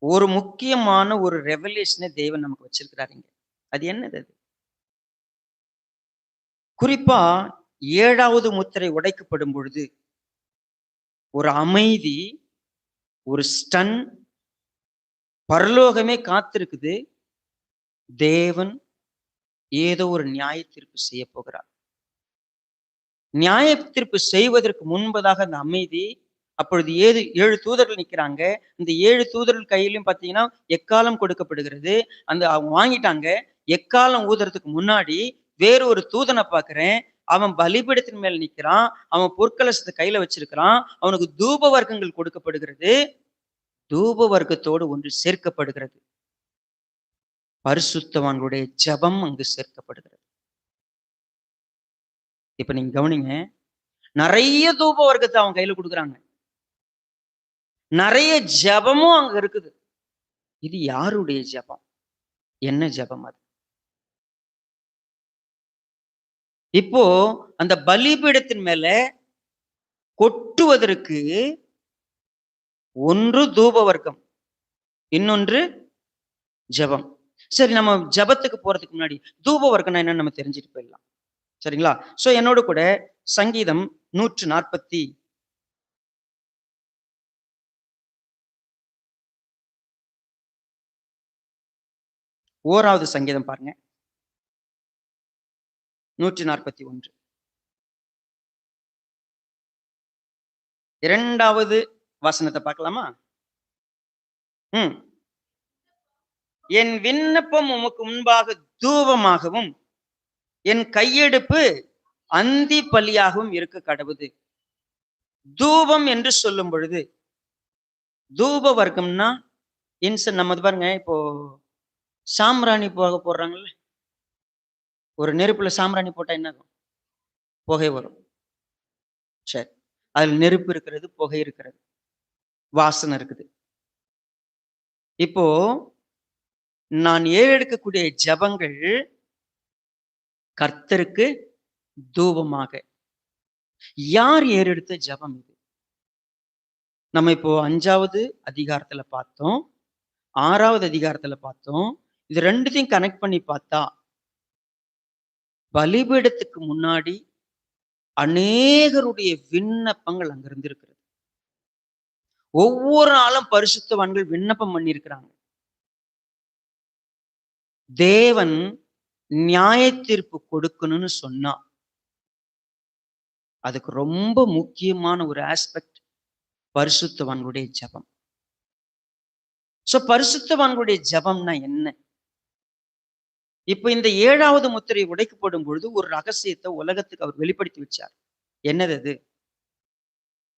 ஒரு முக்கியமான ஒரு ரெவல்யூஷனை தேவன் நமக்கு வச்சிருக்கிறாருங்க. அது என்னது? குறிப்பா 7வது முத்திரை உடைக்கப்படும் பொழுது ஒரு அமைதி, ஒரு ஸ்டன், பரலோகமே காத்திருக்குது. தேவன் ஏதோ ஒரு நியாய தீர்ப்பு செய்ய போகிறார். நியாய தீர்ப்பு செய்வதற்கு முன்பதாக அந்த அமைதி. அப்பொழுது 7 தூதர்கள் நிற்கிறாங்க. இந்த 7 தூதர்கள் கையிலும் பார்த்தீங்கன்னா எக்காலம் கொடுக்கப்படுகிறது. அந்த அவங்க வாங்கிட்டாங்க. எக்காலம் ஊதுறதுக்கு முன்னாடி வேறு ஒரு தூதனை பார்க்கிறேன். அவன் பலிபீடத்தின் மேல் நிற்கிறான். அவன் பொற்கலசத்தை கையில வச்சிருக்கிறான். அவனுக்கு தூப வர்க்கங்கள் கொடுக்கப்படுகிறது. தூப வர்க்கத்தோடு ஒன்று சேர்க்கப்படுகிறது. பரிசுத்தவான்களுடைய ஜபம் அங்கு சேர்க்கப்படுகிறது. இப்ப நீங்க கவனிங்க, நிறைய தூப வர்க்கத்தை அவன் கையில கொடுக்குறாங்க. நிறைய ஜபமும் அங்க இருக்குது. இது யாருடைய ஜபம்? என்ன ஜபம் அது? இப்போ அந்த பலிபீடத்தின் மேல கொட்டுவதற்கு ஒன்று தூப வர்க்கம், இன்னொன்று ஜபம். சரி, நம்ம ஜபத்துக்கு போறதுக்கு முன்னாடி தூப வர்க்கம்னா என்னன்னு நம்ம தெரிஞ்சுட்டு போயிடலாம். சரிங்களா? சோ என்னோட கூட சங்கீதம் 140 ஓராவது சங்கீதம் பாருங்க. 141. இரண்டாவது வசனத்தை பார்க்கலாமா? என் விண்ணப்பம் உமக்கு முன்பாக தூபமாகவும் என் கையெடுப்பு அந்தி பலியாகவும் இருக்க கடவுது. தூபம் என்று சொல்லும் பொழுது தூப வர்க்கம்னா நம்ம பாருங்க, இப்போ சாம்பிராணி போக போடுறாங்கல்ல, ஒரு நெருப்புல சாம்பிராணி போட்டா என்ன ஆகும்? புகை வரும். சரி, அதுல நெருப்பு இருக்கிறது, புகை இருக்கிறது, வாசனை இருக்குது. இப்போ நான் ஏறெடுக்கக்கூடிய ஜபங்கள் கர்த்தருக்கு தூபமாக. யார் ஏறெடுத்த ஜபம் இது? நம்ம இப்போ 5வது அதிகாரத்துல பார்த்தோம், 6வது அதிகாரத்துல பார்த்தோம். இது ரெண்டுத்தையும் கனெக்ட் பண்ணி பார்த்தா பலிபீடத்துக்கு முன்னாடி அநேகருடைய விண்ணப்பங்கள் அங்க இருந்திருக்கிறது. ஒவ்வொரு நாளும் பரிசுத்தவான்கள் விண்ணப்பம் பண்ணியிருக்கிறாங்க. தேவன் நியாய தீர்ப்பு கொடுக்கணும்னு சொன்னா அதுக்கு ரொம்ப முக்கியமான ஒரு ஆஸ்பெக்ட் பரிசுத்தவான்களுடைய ஜபம். சோ பரிசுத்தவான்களுடைய ஜபம்னா என்ன? இப்ப இந்த 7வது முத்திரை உடைக்கப்படும் பொழுது ஒரு ரகசியத்தை உலகத்துக்கு அவர் வெளிப்படுத்தி வச்சார். என்னது அது?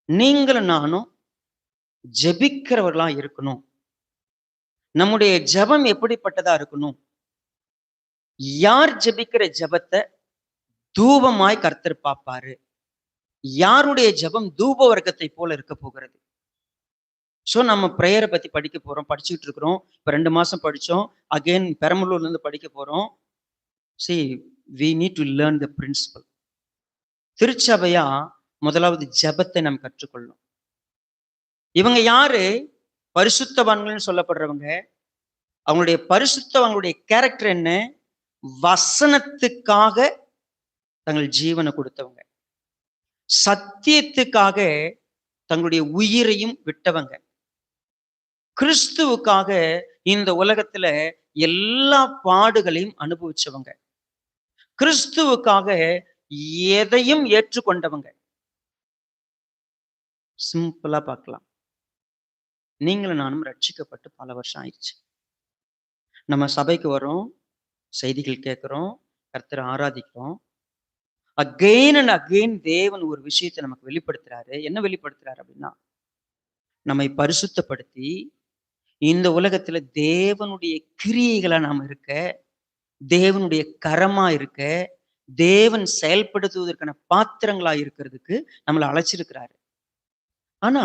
நீங்களும் நானும் ஜெபிக்கிறவர்களா இருக்கணும். நம்முடைய ஜபம் எப்படிப்பட்டதா இருக்கணும்? யார் ஜெபிக்கிற ஜபத்தை தூபமாய் கர்த்தர் பார்ப்பாரு. யாருடைய ஜபம் தூப வர்க்கத்தை போல இருக்க போகிறது. சோ நம்ம பிரேயரை பத்தி படிக்க போறோம், படிச்சுட்டு இருக்கிறோம். இப்ப 2 மாசம் படிச்சோம். அகைன் பெரம்பலூர்ல இருந்து படிக்க போறோம். See, we need to learn the principle. திருச்சபையா முதலாவது ஜபத்தை நாம் கற்றுக்கொள்ளணும். இவங்க யாரு? பரிசுத்தவான்கள்னு சொல்லப்படுறவங்க. அவங்களுடைய கேரக்டர் என்ன? வசனத்துக்காக தங்கள் ஜீவனை கொடுத்தவங்க, சத்தியத்துக்காக தங்களுடைய உயிரையும் விட்டவங்க, கிறிஸ்துவுக்காக இந்த உலகத்துல எல்லா பாடுகளையும் அனுபவிச்சவங்க, கிறிஸ்துவுக்காக எதையும் ஏற்றுக்கொண்டவங்க. சிம்பிளா பார்க்கலாம். நீங்களும் நானும் ரட்சிக்கப்பட்டு பல வருஷம் ஆயிடுச்சு. நம்ம சபைக்கு வரோம், செய்திகள் கேட்கிறோம், கர்த்தரை ஆராதிக்கிறோம். அகெயின் அண்ட் அகெயின் தேவன் ஒரு விஷயத்தை நமக்கு வெளிப்படுத்துறாரு. என்ன வெளிப்படுத்துறாரு அப்படின்னா, நம்மை பரிசுத்தப்படுத்தி இந்த உலகத்துல தேவனுடைய கிரியைகளா நாம் இருக்க, தேவனுடைய கரமா இருக்க, தேவன் செயல்படுத்துவதற்கான பாத்திரங்களா இருக்கிறதுக்கு நம்மளை அழைச்சிருக்கிறாரு. ஆனா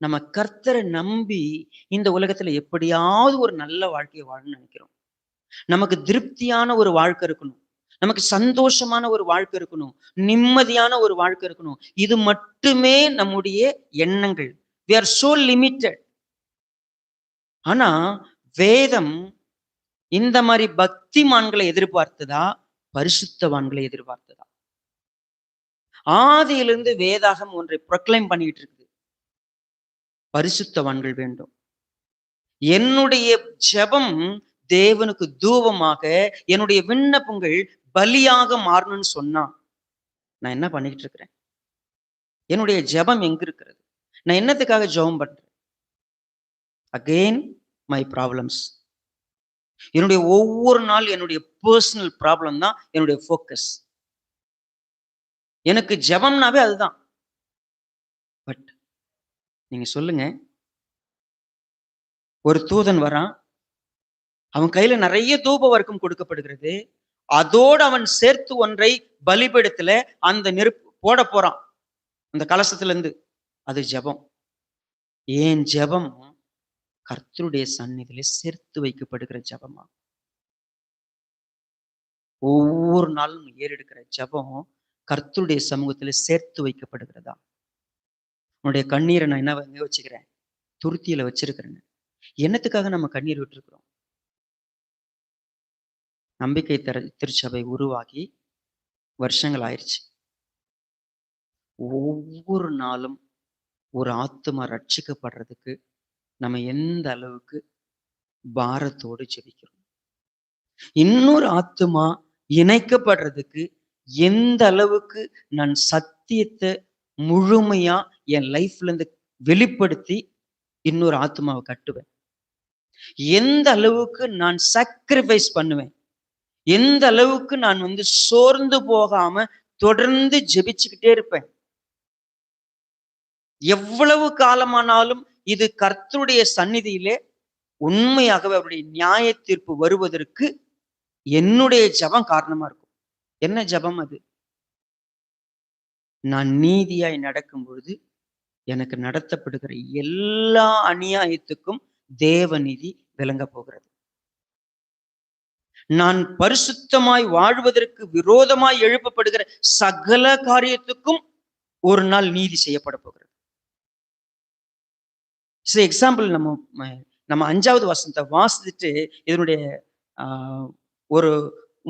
நம்ம கர்த்தரை நம்பி இந்த உலகத்துல எப்படியாவது ஒரு நல்ல வாழ்க்கையை வாழணும்னு நினைக்கிறோம். நமக்கு திருப்தியான ஒரு வாழ்க்கை இருக்கணும், நமக்கு சந்தோஷமான ஒரு வாழ்க்கை இருக்கணும், நிம்மதியான ஒரு வாழ்க்கை இருக்கணும். இது மட்டுமே நம்முடைய எண்ணங்கள். We are so limited. ஆனா வேதம் இந்த மாதிரி பக்திமான்களை எதிர்பார்த்ததா, பரிசுத்தவான்களை எதிர்பார்த்ததா? ஆதியிலிருந்து வேதாகம் ஒன்றை ப்ரொக்ளைம் பண்ணிட்டு இருக்குது. பரிசுத்தவான்கள் வேண்டும். என்னுடைய ஜெபம் தேவனுக்கு தூபமாக, என்னுடைய விண்ணப்பங்கள் பலியாக மாறணும்னு சொன்னா நான் என்ன பண்ணிக்கிட்டு இருக்கிறேன்? என்னுடைய ஜெபம் எங்க இருக்கிறது? நான் என்னத்துக்காக ஜெபம் பண்றேன்? Again my problems. என்னுடைய ஒவ்வொரு நாள் என்னுடைய பர்சனல் ப்ராப்ளம் தான் என்னுடைய ஃபோக்கஸ். எனக்கு ஜெபம்னாவே அதுதான். பட் நீங்க சொல்லுங்க, ஒரு தூதன் வரான், அவன் கையில நிறைய தூப வர்க்கம் கொடுக்கப்படுகிறது. அதோடு அவன் சேர்த்து ஒன்றை பலிபீடத்துல அந்த நெருப்பு போட போறான், அந்த கலசத்துல இருந்து. அது ஜெபம். ஏன் ஜெபம் கர்த்தருடைய சந்நிதியில சேர்த்து வைக்கப்படுகிற ஜெபமா? ஒவ்வொரு நாளும் ஏறெடுக்கிற ஜெபம் கர்த்தருடைய சமூகத்துல சேர்த்து வைக்கப்படுகிறதா? உன்னுடைய கண்ணீரை நான் என்ன எங்க வச்சுக்கிறேன்? துருத்தியில வச்சிருக்கிறேன். என்னத்துக்காக நம்ம கண்ணீர் விட்டுருக்கிறோம்? நம்பிக்கை திருச்சபை உருவாகி வருஷங்கள் ஆயிடுச்சு. ஒவ்வொரு நாளும் ஒரு ஆத்துமா ரட்சிக்கப்படுறதுக்கு நம்ம எந்த அளவுக்கு பாரத்தோடு ஜெபிக்கிறோம்? இன்னொரு ஆத்துமா இணைக்கப்படுறதுக்கு எந்த அளவுக்கு நான் சத்தியத்தை முழுமையா என் லைஃப்ல இருந்து வெளிப்படுத்தி இன்னொரு ஆத்மாவை கட்டுவேன். எந்த அளவுக்கு நான் சாக்ரிஃபைஸ் பண்ணுவேன், எந்த அளவுக்கு நான் சோர்ந்து போகாம தொடர்ந்து ஜெபிச்சுக்கிட்டே இருப்பேன். எவ்வளவு காலமானாலும் இது கர்த்தருடைய சந்நிதியிலே உண்மையாகவே அவருடைய நியாய தீர்ப்பு வருவதற்கு என்னுடைய ஜெபம் காரணமா இருக்கும். என்ன ஜெபம் அது? நான் நீதியாய் நடக்கும் பொழுது எனக்கு நடத்தப்படுகிற எல்லா அநியாயத்துக்கும் தேவநீதி விளங்க போகிறது. நான் பரிசுத்தமாய் வாழ்வதற்கு விரோதமாய் எழுப்பப்படுகிற சகல காரியத்துக்கும் ஒரு நாள் நீதி செய்யப்பட போகிறது. எக்ஸாம்பிள் நம்ம 5வது வசனத்தை வாசிச்சுட்டு இதனுடைய ஒரு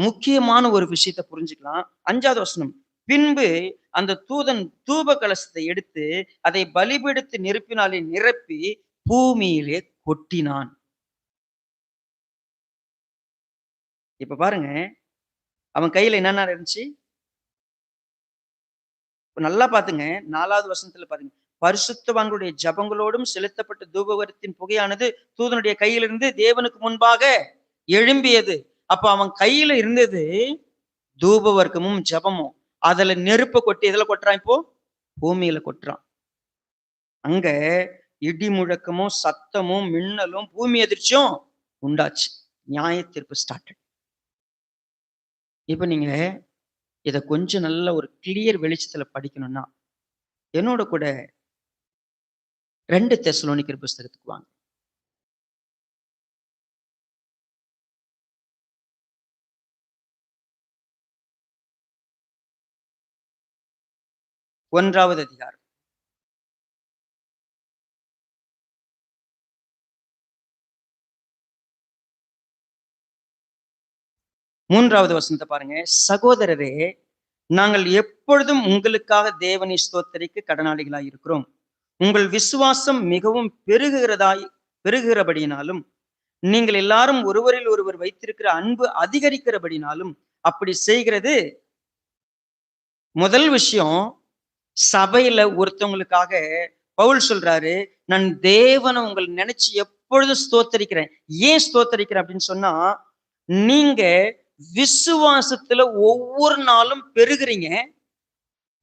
முக்கியமான ஒரு விஷயத்தை புரிஞ்சுக்கலாம். 5வது வசனம், பின்பு அந்த தூதன் தூப கலசத்தை எடுத்து அதை பலிபீடத்து நெருப்பினாலே நிரப்பி பூமியிலே கொட்டினான். இப்ப பாருங்க, அவன் கையில என்னென்ன இருந்துச்சு நல்லா பாத்துங்க. 4வது வசனத்துல பாருங்க, பரிசுத்தவான்களுடைய ஜபங்களோடும் செலுத்தப்பட்ட தூபவரத்தின் புகையானது தூதனுடைய கையிலிருந்து தேவனுக்கு முன்பாக எழும்பியது. அப்ப அவன் கையில இருந்தது தூபவர்க்கமும் ஜபமும். அதுல நெருப்ப கொட்டி எதுல கொட்டுறான்? இப்போ பூமியில கொட்டுறான். அங்க இடி முழக்கமும் சத்தமும் மின்னலும் பூமி எதிர்ச்சியும் உண்டாச்சு. நியாய தீர்ப்பு ஸ்டார்டட். இப்ப நீங்க இத கொஞ்சம் நல்ல ஒரு கிளியர் வெளிச்சத்துல படிக்கணும்னா என்னோட கூட 2 தெசலோனிக்கர் புஸ்தகத்துக்கு வாங்க. 1வது அதிகாரம். 3வது வசனத்தை பாருங்க. சகோதரரே, நாங்கள் எப்பொழுதும் உங்களுக்காக தேவனை ஸ்தோத்தரிக்க கடனாளிகளாய் இருக்கிறோம். உங்கள் விசுவாசம் மிகவும் பெருகுகிறபடியினாலும் நீங்கள் எல்லாரும் ஒருவரில் ஒருவர் வைத்திருக்கிற அன்பு அதிகரிக்கிறபடினாலும் அப்படி செய்கிறது. முதல் விஷயம், சபையில ஒருத்தவங்களுக்காக பவுல் சொல்றாரு, நான் தேவனை உங்களை நினைச்சு எப்பொழுதும் ஸ்தோத்தரிக்கிறேன். ஏன் ஸ்தோத்தரிக்கிறேன் அப்படின்னு சொன்னா, நீங்க விசுவாசத்துல ஒவ்வொரு நாளும் பெருகுறீங்க.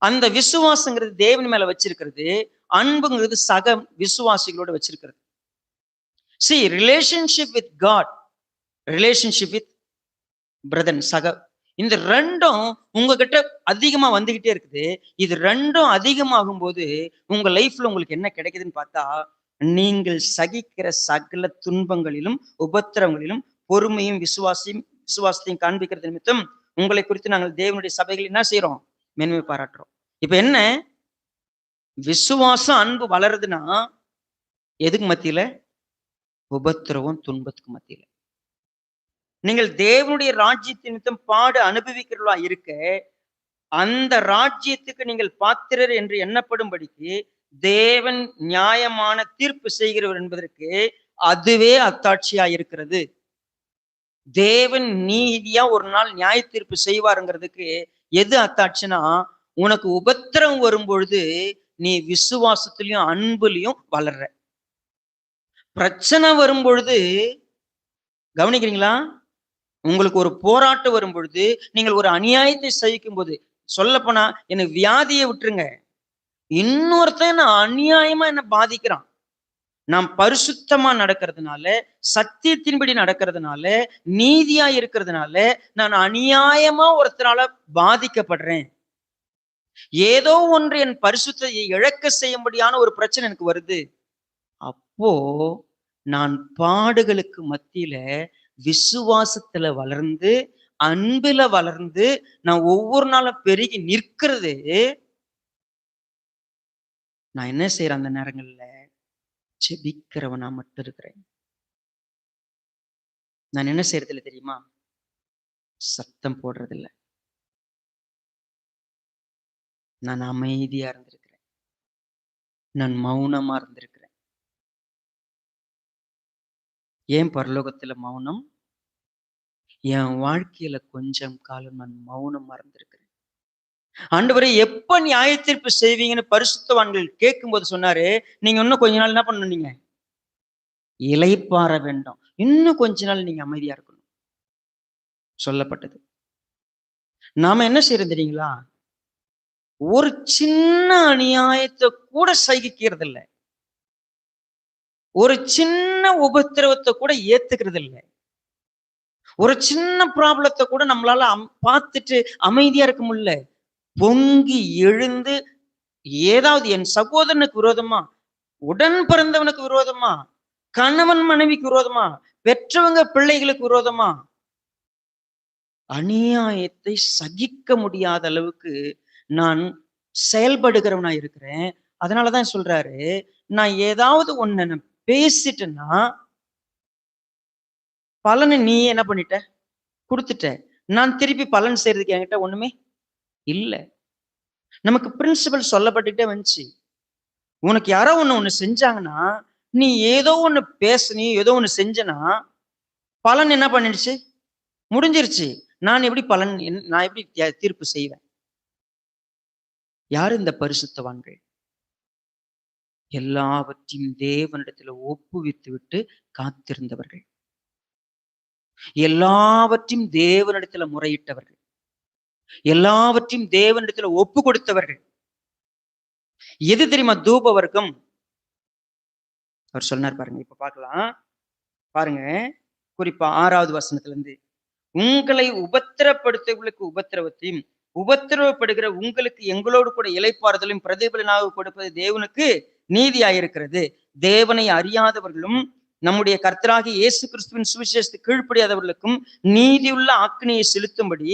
அந்த விசுவாசங்கிறது தேவன் மேல வச்சிருக்கிறது, அன்புங்கிறது சக விசுவாசிகளோட வச்சிருக்கிறது. See, relationship with God, relationship with brethren, சக, இந்த ரெண்டும் உங்ககிட்ட அதிகமா வந்துகிட்டே இருக்குது. இது ரெண்டும் அதிகமாகும் போது உங்க லைஃப்ல உங்களுக்கு என்ன கிடைக்குதுன்னு பார்த்தா, நீங்கள் சகிக்கிற சகல துன்பங்களிலும் உபத்திரவங்களிலும் பொறுமையும் விசுவாசத்தையும் காண்பிக்கிறது நிமித்தம் உங்களை குறித்து நாங்கள் தேவனுடைய சபைகள் என்ன செய்யறோம்? மேன்மை பாராட்டுறோம். இப்ப என்ன, விசுவாசம் அன்பு வளருதுன்னா எதுக்கு மத்தியில? உபத்திரவம் துன்பத்துக்கு மத்தியில. நீங்கள் தேவனுடைய ராஜ்யத்தின் நிமித்தம் பாடு அனுபவிக்கிறவர்களா இருக்க, அந்த ராஜ்யத்துக்கு நீங்கள் பாத்திரர் என்று எண்ணப்படும்படிக்கு தேவன் நியாயமான தீர்ப்பு செய்கிறவர் என்பதற்கு அதுவே அத்தாட்சியா இருக்கிறது. தேவன் நீதியா ஒரு நாள் நியாய தீர்ப்பு செய்வாருங்கிறதுக்கு எது அத்தாட்சினா, உனக்கு உபத்திரம் வரும்பொழுது நீ விசுவாசத்திலையும் அன்புலையும் வளர்ற. பிரச்சனை வரும் பொழுது கவனிக்கிறீங்களா? உங்களுக்கு ஒரு போராட்டம் வரும் பொழுது, நீங்கள் ஒரு அநியாயத்தை சகிக்கும் போது, சொல்ல போனா எனக்கு வியாதியை விட்டுருங்க, இன்னொருத்தன் அநியாயமா என்ன பாதிக்கிறான். நாம் பரிசுத்தமா நடக்கிறதுனால, சத்தியத்தின்படி நடக்கிறதுனால, நீதியா இருக்கிறதுனால நான் அநியாயமா ஒருத்தரால பாதிக்கப்படுறேன். ஏதோ ஒன்று என் பரிசுத்தத்தை இழக்க செய்யும்படியான ஒரு பிரச்சனை எனக்கு வருது. அப்போ நான் பாடுகளுக்கு மத்தியில விசுவாசத்துல வளர்ந்து அன்புல வளர்ந்து நான் ஒவ்வொரு நாளும் பெருகி நிற்கிறது. நான் என்ன செய்யறேன்? அந்த நேரங்கள்ல ஜெபிக்கிறவனா மட்டும் இருக்கிறேன். நான் என்ன செய்யறது இல்லை தெரியுமா? சத்தம் போடுறது இல்லை. நான் அமைதியா இருந்திருக்கிறேன். நான் மௌனமா இருந்திருக்கிறேன். ஏன் பரலோகத்துல மௌனம்? என் வாழ்க்கையில கொஞ்சம் காலம் நான் மௌனமா இருந்திருக்கிறேன். ஆண்டவரே எப்ப நியாய தீர்ப்பு செய்வீங்கன்னு பரிசுத்தவான்கள் கேட்கும்போது சொன்னாரு, நீங்க இன்னும் கொஞ்ச நாள் என்ன பண்ணணும்? நீங்க இளைப்பாற வேண்டும். இன்னும் கொஞ்ச நாள் நீங்க அமைதியா இருக்கணும் சொல்லப்பட்டது. நாம என்ன செய்யறோம் தெரியுங்களா? ஒரு சின்ன அநியாயத்தை கூட சகிக்கிறது இல்ல. ஒரு சின்ன உபத்திரவத்தை கூட ஏத்துக்கிறது இல்ல. ஒரு சின்ன ப்ராப்ளத்தை கூட நம்மளால பார்த்துட்டு அமைதியா இருக்க முடியல. பொங்கி எழுந்து ஏதாவது என் சகோதரனுக்கு விரோதமா, உடன் பிறந்தவனுக்கு விரோதமா, கணவன் மனைவிக்கு விரோதமா, பெற்றவங்க பிள்ளைகளுக்கு விரோதமா அநியாயத்தை சகிக்க முடியாத அளவுக்கு நான் செயல்படுகிறவனா இருக்கிறேன். அதனாலதான் சொல்றாரு, நான் ஏதாவது ஒண்ணு நான் பேசிட்டேன்னா பலனை நீ என்ன பண்ணிட்ட? குடுத்துட்ட. நான் திருப்பி பலன் செய்யறதுக்கு என்கிட்ட ஒண்ணுமே இல்ல. நமக்கு பிரின்சிபல் சொல்லப்பட்டுட்டே வந்துச்சு. உனக்கு யாரோ ஒண்ணு செஞ்சாங்கன்னா, நீ ஏதோ ஒண்ணு பேசுனி, ஏதோ ஒண்ணு செஞ்சனா, பலன் என்ன பண்ணிடுச்சு? முடிஞ்சிருச்சு. நான் எப்படி தீர்ப்பு செய்வேன்? யாரு இந்த பரிசுத்தவான்கள்? எல்லாவற்றையும் தேவனிடத்துல ஒப்புவித்து விட்டு காத்திருந்தவர்கள். எல்லாவற்றையும் தேவனிடத்துல முறையிட்டவர்கள். எல்லாவற்றையும் தேவனிடத்துல ஒப்பு கொடுத்தவர்கள். எது தெரியுமா தூப வர்க்கம்? அவர் சொன்னார் பாருங்க. இப்ப பார்க்கலாம். பாருங்க. குறிப்பா 6வது வசனத்துல இருந்து, உங்களை உபத்திரப்படுத்தவர்களுக்கு உபத்திரவத்தையும், உபத்திரவப்படுகிற உங்களுக்கு எங்களோடு கூட இளைப்பாறுதலையும் பிரதிபலனாக கொடுப்பது தேவனுக்கு நீதியாயிருக்கிறது. தேவனை அறியாதவர்களும் நம்முடைய கர்த்தராகிய இயேசு கிறிஸ்துவின் சுவிசேஷத்துக்கு கீழ்ப்படியாதவர்களுக்கும் நீதியுள்ள ஆக்கினையை செலுத்தும்படி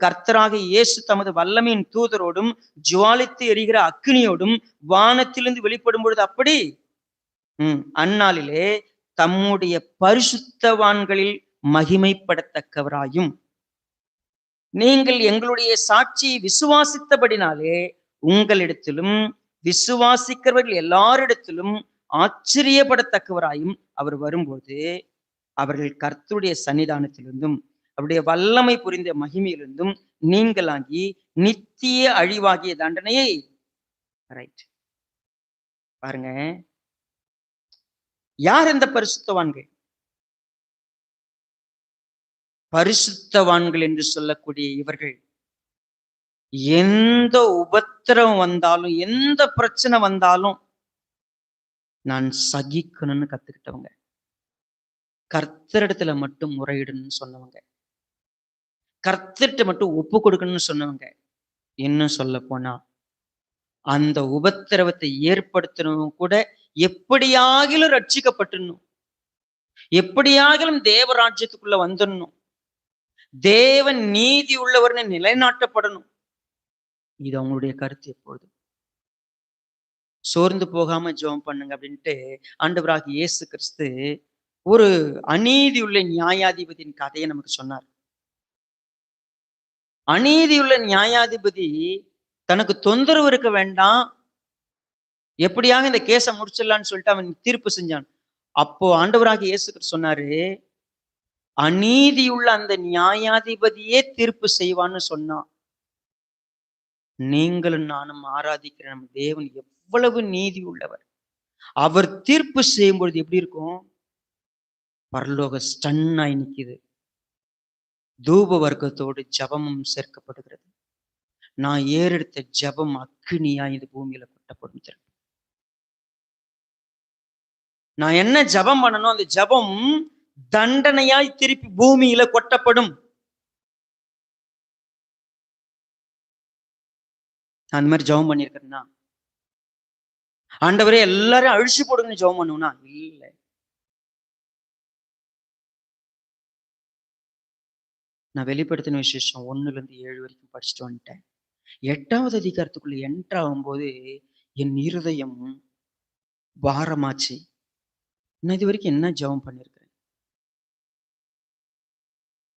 கர்த்தராகிய இயேசு தமது வல்லமையின் தூதரோடும் ஜுவாலித்து எரிகிற அக்கினியோடும் வானத்திலிருந்து வெளிப்படும் பொழுது அப்படி அந்நாளிலே தம்முடைய பரிசுத்தவான்களில் மகிமைப்படத்தக்கவராயும் நீங்கள் எங்களுடைய சாட்சியை விசுவாசித்தபடினாலே உங்களிடத்திலும் விசுவாசிக்கிறவர்கள் எல்லாரிடத்திலும் ஆச்சரியப்படத்தக்கவராயும் அவர் வரும்போது அவர்கள் கர்த்தருடைய சன்னிதானத்திலிருந்தும் அவருடைய வல்லமை புரிந்த மகிமையிலிருந்தும் நீங்களாகி நித்திய அழிவாகிய தண்டனையை ரைட் பாருங்க. யார் இந்த பரிசுத்தவான்கள்? பரிசுத்தவான்கள் என்று சொல்லக்கூடிய இவர்கள் எந்த உபத்திரம் வந்தாலும், எந்த பிரச்சனை வந்தாலும் நான் சகிக்கணும்னு கத்துக்கிட்டவங்க. கர்த்தரிடத்துல மட்டும் முறையிடணும்னு சொன்னவங்க. கர்த்தர்கிட்ட மட்டும் ஒப்பு கொடுக்கணும்னு சொன்னவங்க. இன்னும் சொல்ல போனா அந்த உபத்திரவத்தை ஏற்படுத்தணும் கூட எப்படியாகிலும் ரட்சிக்கப்பட்டுடணும், எப்படியாகிலும் தேவராஜ்யத்துக்குள்ள வந்துடணும், தேவன் நீதி உள்ளவர்னு நிலைநாட்டப்படணும். இது அவங்களுடைய கருத்து. எப்பொழுது சோர்ந்து போகாம ஜெபம் பண்ணுங்க அப்படின்ட்டு ஆண்டவராகிய இயேசு கிறிஸ்து ஒரு அநீதி உள்ள நியாயாதிபதியின் கதையை நமக்கு சொன்னார். அநீதியுள்ள நியாயாதிபதி தனக்கு தொந்தரவு இருக்க வேண்டாம், எப்படியாக இந்த கேஸை முடிச்சிடலான்னு சொல்லிட்டு அவன் தீர்ப்பு செஞ்சான். அப்போ ஆண்டவராகிய இயேசு கிறிஸ்து சொன்னாரு, அநீதியுள்ள அந்த நியாயாதிபதியே தீர்ப்பு செய்வான்னு சொன்னான். நீங்களும் நானும் ஆராதிக்கிற நம்ம தேவன் எவ்வளவு நீதி உள்ளவர். அவர் தீர்ப்பு செய்யும் பொழுது எப்படி இருக்கும்? பரலோக ஸ்டன்னாய் நிக்குது. தூப வர்க்கத்தோடு ஜபமும் சேர்க்கப்படுகிறது. நான் ஏறெடுத்த ஜபம் அக்கினியா இந்த பூமியில கொட்டப்படும். நான் என்ன ஜபம் பண்ணணும், அந்த ஜபம் தண்டனையாய் திருப்பி பூமியில கொட்டப்படும். அந்த மாதிரி ஜபம் பண்ணிருக்கேன்னா, ஆண்டவரே எல்லாரும் அழிச்சு போடுங்கன்னு ஜபம் பண்ணுவோம்னா இல்ல. நான் வெளிப்படுத்தின விசேஷம் 1-7 வரைக்கும் படிச்சுட்டு வந்துட்டேன். 8வது அதிகாரத்துக்குள்ள என்டர் ஆகும்போது என் இருதயம் பாரமாச்சு. நான் இது வரைக்கும் என்ன ஜெபம் பண்ணிருக்கிறேன்?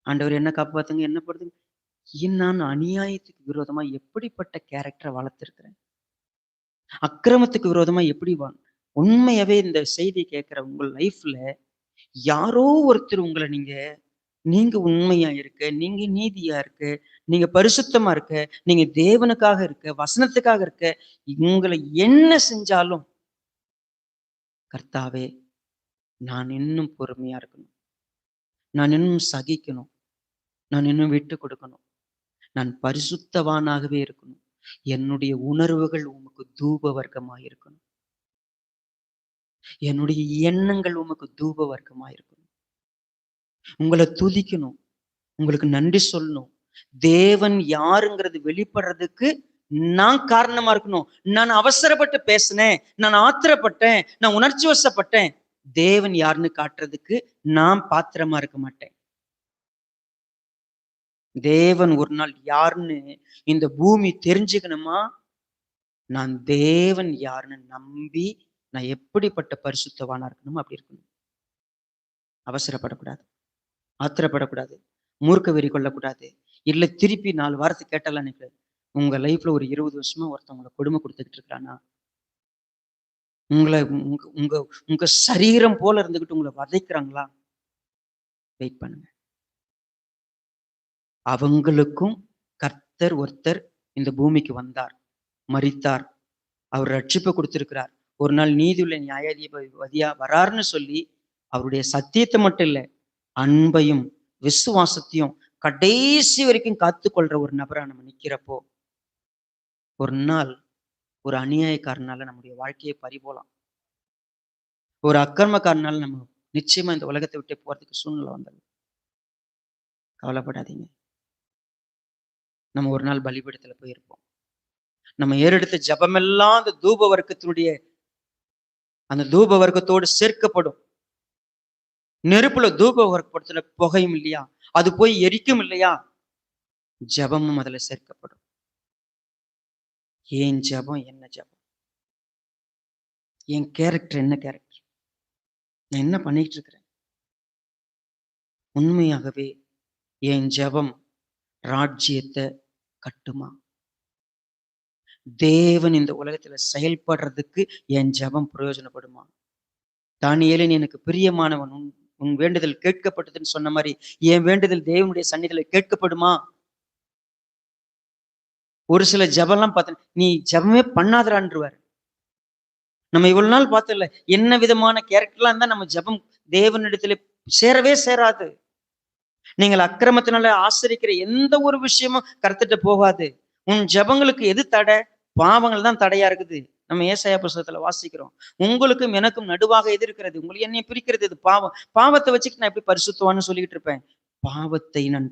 ஆண்டவர் என்ன காப்பாத்துங்க, என்ன படுத்துங்க. நான் அநியாயத்துக்கு விரோதமா எப்படிப்பட்ட கேரக்டரை வளர்த்திருக்கிறேன், அக்கிரமத்துக்கு விரோதமா எப்படி உண்மையாவே இந்த செய்தி கேட்கிற உங்கள் லைஃப்ல யாரோ ஒருத்தர் உங்களை நீங்க நீங்க உண்மையா இருக்க, நீங்க நீதியா இருக்க, நீங்க பரிசுத்தமா இருக்க, நீங்க தேவனுக்காக இருக்க, வசனத்துக்காக இருக்க, உங்களை என்ன செஞ்சாலும் கர்த்தாவே, நான் இன்னும் பொறுமையா இருக்கணும். நான் இன்னும் சகிக்கணும். நான் இன்னும் விட்டு கொடுக்கணும். நான் பரிசுத்தவானாகவே இருக்கணும். என்னுடைய உணர்வுகள் உமக்கு தூப வர்க்கமா இருக்கணும். என்னுடைய எண்ணங்கள் உமக்கு தூப வர்க்கமா இருக்கணும். உங்களை துதிக்கணும். உங்களுக்கு நன்றி சொல்லணும். தேவன் யாருங்கிறது வெளிப்படுறதுக்கு நான் காரணமா இருக்கணும். நான் அவசரப்பட்டு பேசினேன், நான் ஆத்திரப்பட்டேன், நான் உணர்ச்சி வசப்பட்டேன். தேவன் யாருன்னு காட்டுறதுக்கு நான் பாத்திரமா இருக்க மாட்டேன். தேவன் ஒரு நாள் யாருன்னு இந்த பூமி தெரிஞ்சுக்கணுமா, நான் தேவன் யாருன்னு நம்பி நான் எப்படிப்பட்ட பரிசுத்தவானா இருக்கணுமோ அப்படி இருக்கணும். அவசரப்படக்கூடாது, ஆத்திரப்படக்கூடாது, மூர்க்க வெறி கொள்ளக்கூடாது. இல்ல திருப்பி 4 வாரத்துக்கு கேட்டாலும் எனக்கு உங்க லைஃப்ல ஒரு 20 வருஷமா ஒருத்தவங்களை கொடுமை கொடுத்துக்கிட்டு இருக்கிறானா, உங்களை உங்க உங்க உங்க சரீரம் போல இருந்துகிட்டு உங்களை வதைக்கிறாங்களா, வெயிட் பண்ணுங்க. அவங்களுக்கும் கர்த்தர் ஒருத்தர் இந்த பூமிக்கு வந்தார், மரித்தார், அவர் ரட்சிப்பை கொடுத்திருக்கிறார். ஒரு நாள் நீதியுள்ள நியாயாதிபதியா வராருன்னு சொல்லி அவருடைய சத்தியத்தை மட்டும் இல்ல, அன்பையும் விசுவாசத்தையும் கடைசி வரைக்கும் காத்துக்கொள்ற ஒரு நபரா நம்ம நிக்கிறப்போ, ஒரு நாள் ஒரு அநியாயக்காரனால நம்முடைய வாழ்க்கையை பறிபோலாம். ஒரு அக்கிரமக்காரனால நம்ம நிச்சயமா இந்த உலகத்தை விட்டு போறதுக்கு சூழ்நிலை வந்தது. கவலைப்படாதீங்க. நம்ம ஒரு நாள் பலிபீடத்துல போயிருப்போம். நம்ம ஏறெடுத்த ஜபமெல்லாம் அந்த தூப வர்க்கத்தினுடைய அந்த தூப வர்க்கத்தோடு சேர்க்கப்படும். நெருப்புல தூப வர்க்கப்படுத்துல புகையும் இல்லையா, அது போய் எரிக்கும் இல்லையா, ஜபமும் அதுல சேர்க்கப்படும். ஏன் ஜபம் என்ன ஜபம், என் கேரக்டர் என்ன கேரக்டர், நான் என்ன பண்ணிட்டு இருக்கிறேன், உண்மையாகவே என் ஜபம் ராஜ்யத்தை கட்டுமா, தேவன் இந்த உலகத்துல செயல்படுறதுக்கு என் ஜபம் பிரயோஜனப்படுமா? தானியேலே, நீ எனக்கு பிரியமானவன், உன் வேண்டுதல் கேட்கப்பட்டதுன்னு சொன்ன மாதிரி என் வேண்டுதல் தேவனுடைய சந்நிதியில கேட்கப்படுமா? ஒரு சில ஜபம்லாம் பார்த்த நீ ஜபமே பண்ணாதரான்றுவார். நம்ம இவ்வளவு நாள் பார்த்தல என்ன விதமான கேரக்டர்லாம் இருந்தா நம்ம ஜபம் தேவனிடத்துல சேரவே சேராது. நீங்கள் அக்கிரமத்தினால ஆசிரிக்கிற எந்த ஒரு விஷயமும் கர்த்தர்ட்ட போகாது. உன் ஜபங்களுக்கு எது தடை? பாவங்கள் தான் தடையா இருக்குது. நம்ம ஏசாயா புஸ்தகத்துல வாசிக்கிறோம். உங்களுக்கும் எனக்கும் நடுவாக எது இருக்கிறது? உங்களுக்கு என்னை பிரிக்கிறது இது பாவம். பாவத்தை வச்சுக்கிட்டு நான் எப்படி பரிசுத்தவான்னு சொல்லிக்கிட்டு இருப்பேன்? பாவத்தை நான்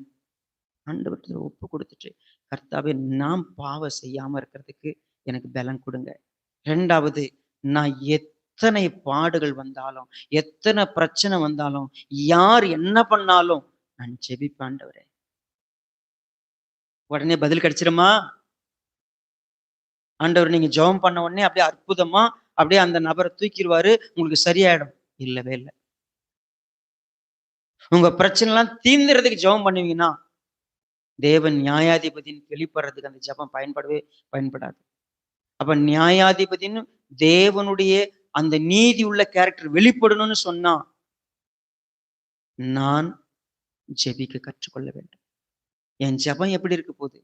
ஆண்டவர்கிட்ட ஒப்பு கொடுத்துட்டு, கர்த்தாவே நான் பாவம் செய்யாம இருக்கிறதுக்கு எனக்கு பலன் கொடுங்க. 2வது, நான் எத்தனை பாடுகள் வந்தாலும், எத்தனை பிரச்சனை வந்தாலும், யார் என்ன பண்ணாலும் நான் ஜெபிப்பேன் ஆண்டவரே. உடனே பதில் கிடைச்சிருமா? ஆண்டவர் நீங்க ஜெபம் பண்ண உடனே அப்படியே அற்புதமா அப்படியே அந்த நபரை தூக்கிடுவாரு, உங்களுக்கு சரியாயிடும்? இல்லவே இல்லை. உங்க பிரச்சனை எல்லாம் தீர்ந்துறதுக்கு ஜெபம் பண்ணுவீங்கன்னா தேவன் நியாயாதிபதின்னு வெளிப்படுறதுக்கு அந்த ஜெபம் பயன்படவே பயன்படாது. அப்ப நியாயாதிபதின்னு தேவனுடைய அந்த நீதி உள்ள கேரக்டர் வெளிப்படணும்னு சொன்னா நான் ஜெபிக்க கற்றுக்கொள்ள வேண்டும். என் ஜெபம் எப்படி இருக்க போகுது,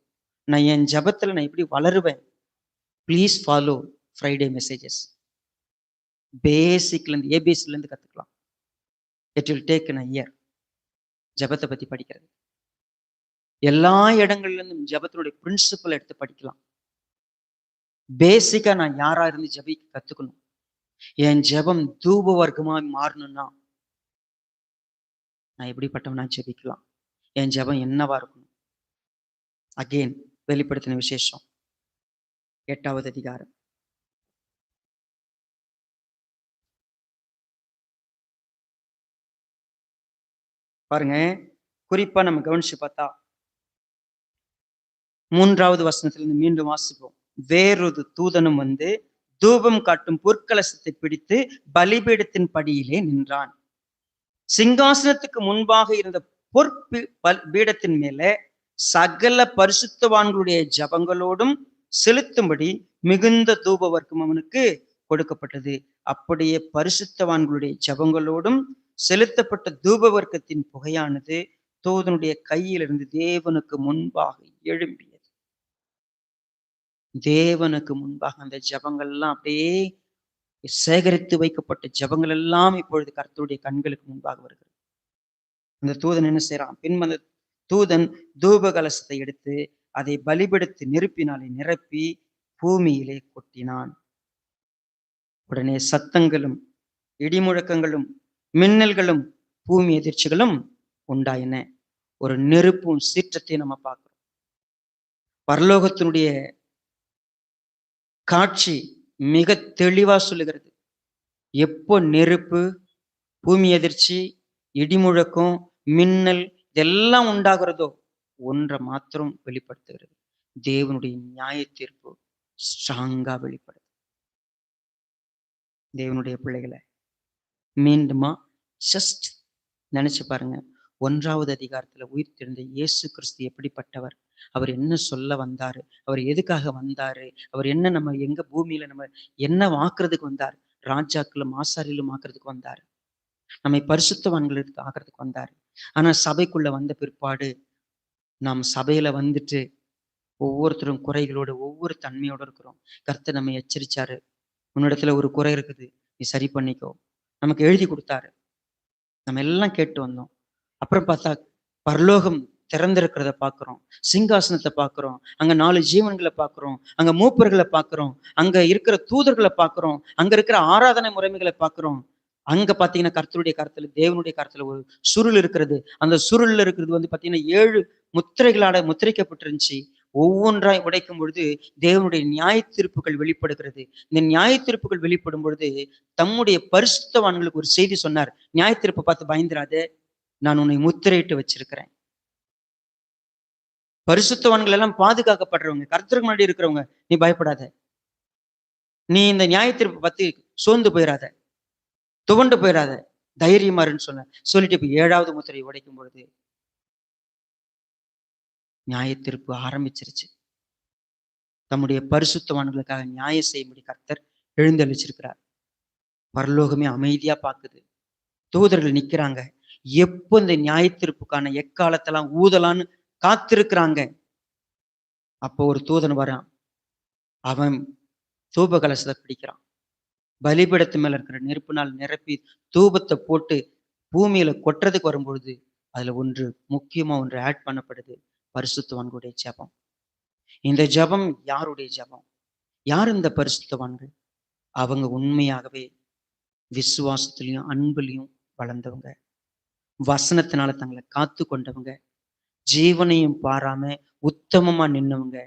நான் என் ஜெபத்துல நான் எப்படி வளருவேன்? Please follow Friday messages. பேசிக்ல இருந்து ஏபிசில இருந்து கத்துக்கலாம். It will take an year ஜெபத்தை பத்தி படிக்கிறது. எல்லா இடங்கள்ல இருந்தும் ஜெபத்தினுடைய பிரின்சிபல் எடுத்து படிக்கலாம். பேசிக்கா நான் யாரா இருந்து ஜெபிக்க கத்துக்கணும். என் ஜெபம் தூப வர்க்கமா மாறணும்னா நான் எப்படிப்பட்டவனா ஜெபிக்கலாம்? என் ஜெபம் என்னவா இருக்கணும்? அகெயின் வெளிப்படுத்தின விசேஷம் 8வது அதிகாரம். பாருங்க, குறிப்பா நம்ம கவனிச்சு பார்த்தா 3வது வசனத்திலிருந்து மீண்டும் வாசிப்போம். வேறொரு தூதனும் வந்து தூபம் காட்டும் பொற்கலசத்தை பிடித்து பலிபீடத்தின் படியிலே நின்றான். சிங்காசனத்துக்கு முன்பாக இருந்த பீடத்தின் மேலே சகல பரிசுத்தவான்களுடைய ஜபங்களோடும் செலுத்தும்படி மிகுந்த தூப வர்க்கம் அவனுக்கு கொடுக்கப்பட்டது. அப்படியே பரிசுத்தவான்களுடைய ஜபங்களோடும் செலுத்தப்பட்ட தூப வர்க்கத்தின் புகையானது தூதனுடைய கையிலிருந்து தேவனுக்கு முன்பாக எழும்பியது. தேவனுக்கு முன்பாக அந்த ஜெபங்கள்லாம் அப்படியே சேகரித்து வைக்கப்பட்ட ஜெபங்கள் எல்லாம் இப்பொழுது கர்த்தருடைய கண்களுக்கு முன்பாக வருகிறது. அந்த தூதன் என்ன செய்றான்? அந்த தூதன் தூப கலசத்தை எடுத்து அதை பலிபீடத்து நெருப்பினாலே நிரப்பி பூமியிலே கொட்டினான். உடனே சத்தங்களும், இடிமுழக்கங்களும், மின்னல்களும், பூமி எதிர்ச்சிகளும் உண்டாயின. ஒரு நெருப்பும் சீற்றத்தையும் நம்ம பார்க்கிறோம். பரலோகத்தினுடைய காட்சி மிக தெளிவா சொல்லுகிறது. எப்போ நெருப்பு, பூமி எதிர்ச்சி, இடிமுழக்கம், மின்னல் இதெல்லாம் உண்டாகிறதோ ஒன்றை மாத்திரம் வெளிப்படுத்துகிறது. தேவனுடைய நியாய தீர்ப்பு ஸ்ட்ராங்கா வெளிப்படுது. தேவனுடைய பிள்ளைகளை மீண்டுமா ஜஸ்ட் நினைச்சு பாருங்க. 1வது அதிகாரத்துல உயிர்த்தெழுந்த இயேசு கிறிஸ்து எப்படிப்பட்டவர்? அவர் என்ன சொல்ல வந்தாரு? அவர் எதுக்காக வந்தாரு? அவர் என்ன நம்ம எங்க பூமியில நம்ம என்ன ஆக்குறதுக்கு வந்தார்? ராஜாக்களும் ஆசாரியிலும் ஆக்குறதுக்கு வந்தாரு. நம்மை பரிசுத்தவான்களுக்கு ஆக்குறதுக்கு வந்தாரு. ஆனா சபைக்குள்ள வந்த பிற்பாடு நாம் சபையில வந்துட்டு ஒவ்வொருத்தரும் குறைகளோட ஒவ்வொரு தன்மையோட இருக்கிறோம். கர்த்தர் நம்மை எச்சரிச்சாரு. உன்னிடத்துல ஒரு குறை இருக்குது, நீ சரி பண்ணிக்கோ. நமக்கு எழுதி கொடுத்தாரு. நம்ம எல்லாம் கேட்டு வந்தோம். அப்புறம் பார்த்தா பரலோகம் திறந்திருக்கிறத பார்க்கிறோம். சிங்காசனத்தை பார்க்கிறோம். அங்க 4 ஜீவன்களை பார்க்கிறோம். அங்க மூப்பர்களை பார்க்கிறோம். அங்க இருக்கிற தூதர்களை பார்க்கிறோம். அங்க இருக்கிற ஆராதனை முறைமைகளை பார்க்கிறோம். அங்க பாத்தீங்கன்னா கர்த்தருடைய கருத்துல, தேவனுடைய கருத்துல ஒரு சுருள் இருக்கிறது. அந்த சுருள்ல இருக்கிறது வந்து பாத்தீங்கன்னா 7 முத்திரைகளால முத்திரைக்கப்பட்டிருந்துச்சு. ஒவ்வொன்றாய் உடைக்கும் பொழுது தேவனுடைய நியாய தீர்ப்புகள் வெளிப்படுகிறது. இந்த நியாய தீர்ப்புகள் வெளிப்படும் பொழுது தம்முடைய பரிசுத்தவான்களுக்கு ஒரு செய்தி சொன்னார். நியாய தீர்ப்பை பார்த்து பயந்துராதே, நான் உன்னை முத்திரையிட்டு வச்சிருக்கிறேன். பரிசுத்தவான்கள் எல்லாம் பாதுகாக்கப்படுறவங்க, கர்த்தருக்கு முன்னாடி இருக்கிறவங்க, நீ பயப்படாத. நீ இந்த நியாய தீர்ப்பை பத்தி சோர்ந்து போயிடாத, துவண்டு போயிடாத, தைரியமா இருன்னு சொன்ன. சொல்லிட்டு இப்ப 7வது முத்திரையை உடைக்கும் பொழுது நியாய தீர்ப்பு ஆரம்பிச்சிருச்சு. தம்முடைய பரிசுத்தவான்களுக்காக நியாயம் செய்யும்படி கர்த்தர் எழுந்தளிச்சிருக்கிறார். பரலோகமே அமைதியா பாக்குது. தூதர்கள் நிக்கிறாங்க. எப்போ இந்த நியாய தீர்ப்புக்கான எக்காலத்தெல்லாம் ஊதலான்னு காத்திருக்கிறாங்க. அப்போ ஒரு தூதன் வரான். அவன் தூப கலசத்தை பிடிக்கிறான். பலிபீடத்து மேல இருக்கிற நெருப்பினால் நிரப்பி தூபத்தை போட்டு பூமியில கொட்டுறதுக்கு வரும்பொழுது அதுல முக்கியமா ஒன்று ஆட் பண்ணப்படுது. பரிசுத்தவான்களுடைய ஜெபம். இந்த ஜெபம் யாருடைய ஜெபம்? யார் இந்த பரிசுத்தவான்கள்? அவங்க உண்மையாகவே விசுவாசத்திலையும் அன்புலையும் வளர்ந்தவங்க, வசனத்தினால தங்களை காத்து கொண்டவங்க, ஜீவனையும் பாராம உத்தமமா நின்னவங்க,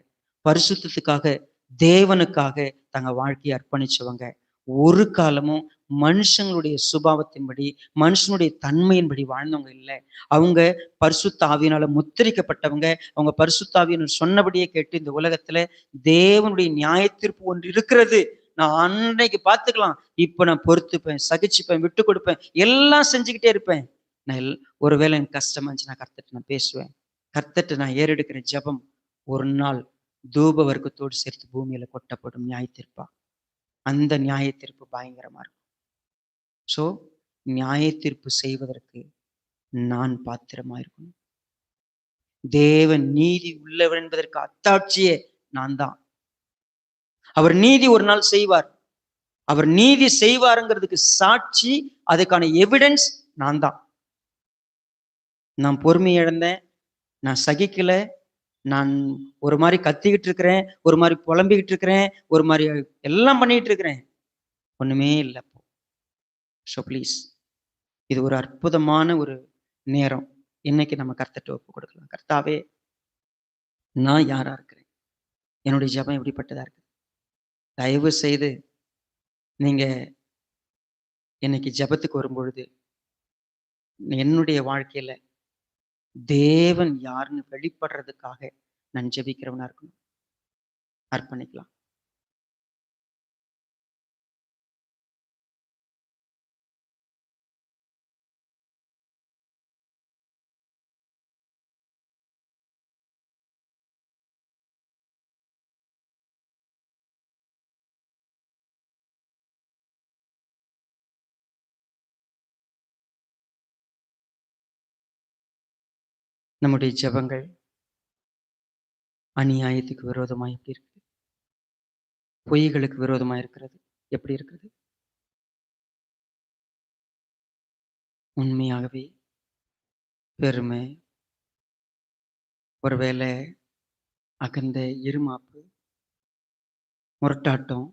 பரிசுத்தத்துக்காக தேவனுக்காக தங்க வாழ்க்கையை அர்ப்பணிச்சவங்க. ஒரு காலமும் மனுஷங்களுடைய சுபாவத்தின்படி, மனுஷனுடைய தன்மையின்படி வாழ்ந்தவங்க இல்லை. அவங்க பரிசுத்த ஆவியினால முத்திரிக்கப்பட்டவங்க. அவங்க பரிசுத்த ஆவியினர் சொன்னபடியே கேட்டு இந்த உலகத்துல தேவனுடைய நியாய தீர்ப்பு ஒன்று இருக்கிறது, நான் அன்னைக்கு பார்த்துக்கலாம், இப்ப நான் பொறுத்துப்பேன், சகிச்சுப்பேன், விட்டு கொடுப்பேன், எல்லாம் செஞ்சுக்கிட்டே இருப்பேன். நான் ஒருவேளை எனக்கு கஷ்டமா இருந்துச்சு, நான் கர்த்தர்ட்ட நான் பேசுவேன். கர்த்தர்ட்ட நான் ஏறெடுக்கிற ஜெபம் ஒரு நாள் தூப வர்க்கத்தோடு சேர்த்து பூமியில கொட்டப்படும் நியாய தீர்ப்பா. அந்த நியாய தீர்ப்பு பயங்கரமா இருக்கும். சோ நியாய தீர்ப்பு செய்வதற்கு நான் பாத்திரமா இருக்கணும். தேவன் நீதி உள்ளவர் என்பதற்கு அத்தாட்சியே நான் தான். அவர் நீதி ஒரு நாள் செய்வார். அவர் நீதி செய்வாருங்கிறதுக்கு சாட்சி, அதுக்கான எவிடன்ஸ் நான் தான். நான் பொறுமை இழந்தேன், நான் சகிக்கல, நான் ஒரு மாதிரி கத்திக்கிட்டு இருக்கிறேன், ஒரு மாதிரி புலம்பிக்கிட்டு இருக்கிறேன், ஒரு மாதிரி எல்லாம் பண்ணிட்டு இருக்கிறேன், ஒண்ணுமே இல்லை. ஸோ ப்ளீஸ், இது ஒரு அற்புதமான ஒரு நேரம். இன்னைக்கு நம்ம கர்த்தர்ட்ட ஒப்பு கொடுக்கலாம். கர்த்தாவே, நான் யாரா இருக்கிறேன்? என்னுடைய ஜெபம் எப்படிப்பட்டதா இருக்கு? தயவு செய்து நீங்க இன்னைக்கு ஜெபத்துக்கு வரும்பொழுது என்னுடைய வாழ்க்கையில தேவன் யாருன்னு வெளிப்படுறதுக்காக நான் ஜெபிக்கிறவனா இருக்கணும். அர்ப்பணிக்கலாம். நம்முடைய ஜெபங்கள் அநியாயத்துக்கு விரோதமாய் எப்படி இருக்குது? பொய்களுக்கு விரோதமாய் இருக்கிறது. எப்படி இருக்குது? உண்மையாகவே பெருமை, ஒருவேளை அகந்த, இருமாப்பு, முரட்டாட்டம்,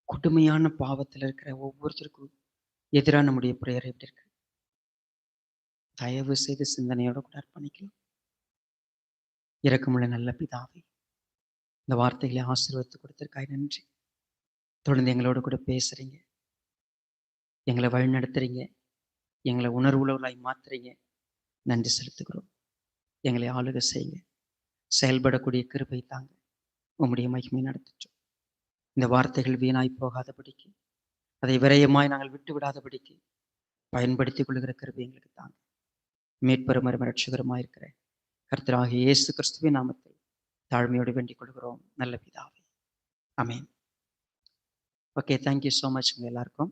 கொடுமையான பாவத்தில் இருக்கிற ஒவ்வொருத்தருக்கும் எதிராக நம்முடைய பிரேயர் எப்படி இருக்கு? தயவு செய்து சிந்தனையோட கூட அர்ப்பணிக்கலாம். இரக்கமுள்ள நல்ல பிதாவே, இந்த வார்த்தைகளை ஆசீர்வதித்து கொடுத்திருக்காய் நன்றி. தொடர்ந்து எங்களோட கூட பேசுறீங்க, எங்களை வழிநடத்துறீங்க, எங்களை உணர்வுள்ளவர்களாய் மாத்துறீங்க. நன்றி செலுத்துகிறோம். எங்களை ஆளுகை செய்யுங்க, செயல்படக்கூடிய கிருபை தாங்க. உம்முடைய மகிமை நடத்திட்டோம். இந்த வார்த்தைகள் வீணாய் போகாதபடிக்கு, அதை விரயமாய் நாங்கள் விட்டு விடாதபடிக்கு பயன்படுத்திக் கொள்கிற கிருபை எங்களுக்கு தாங்க. மீட்பெரும் ரட்சகருமாய் இருக்கிற கர்த்தராகிய இயேசு கிறிஸ்துவின் நாமத்தில் தாழ்மையோடு வேண்டிக் கொள்கிறோம் நல்ல பிதாவே. ஆமென். ஓகே, தேங்க்யூ ஸோ மச் உங்க எல்லாருக்கும்.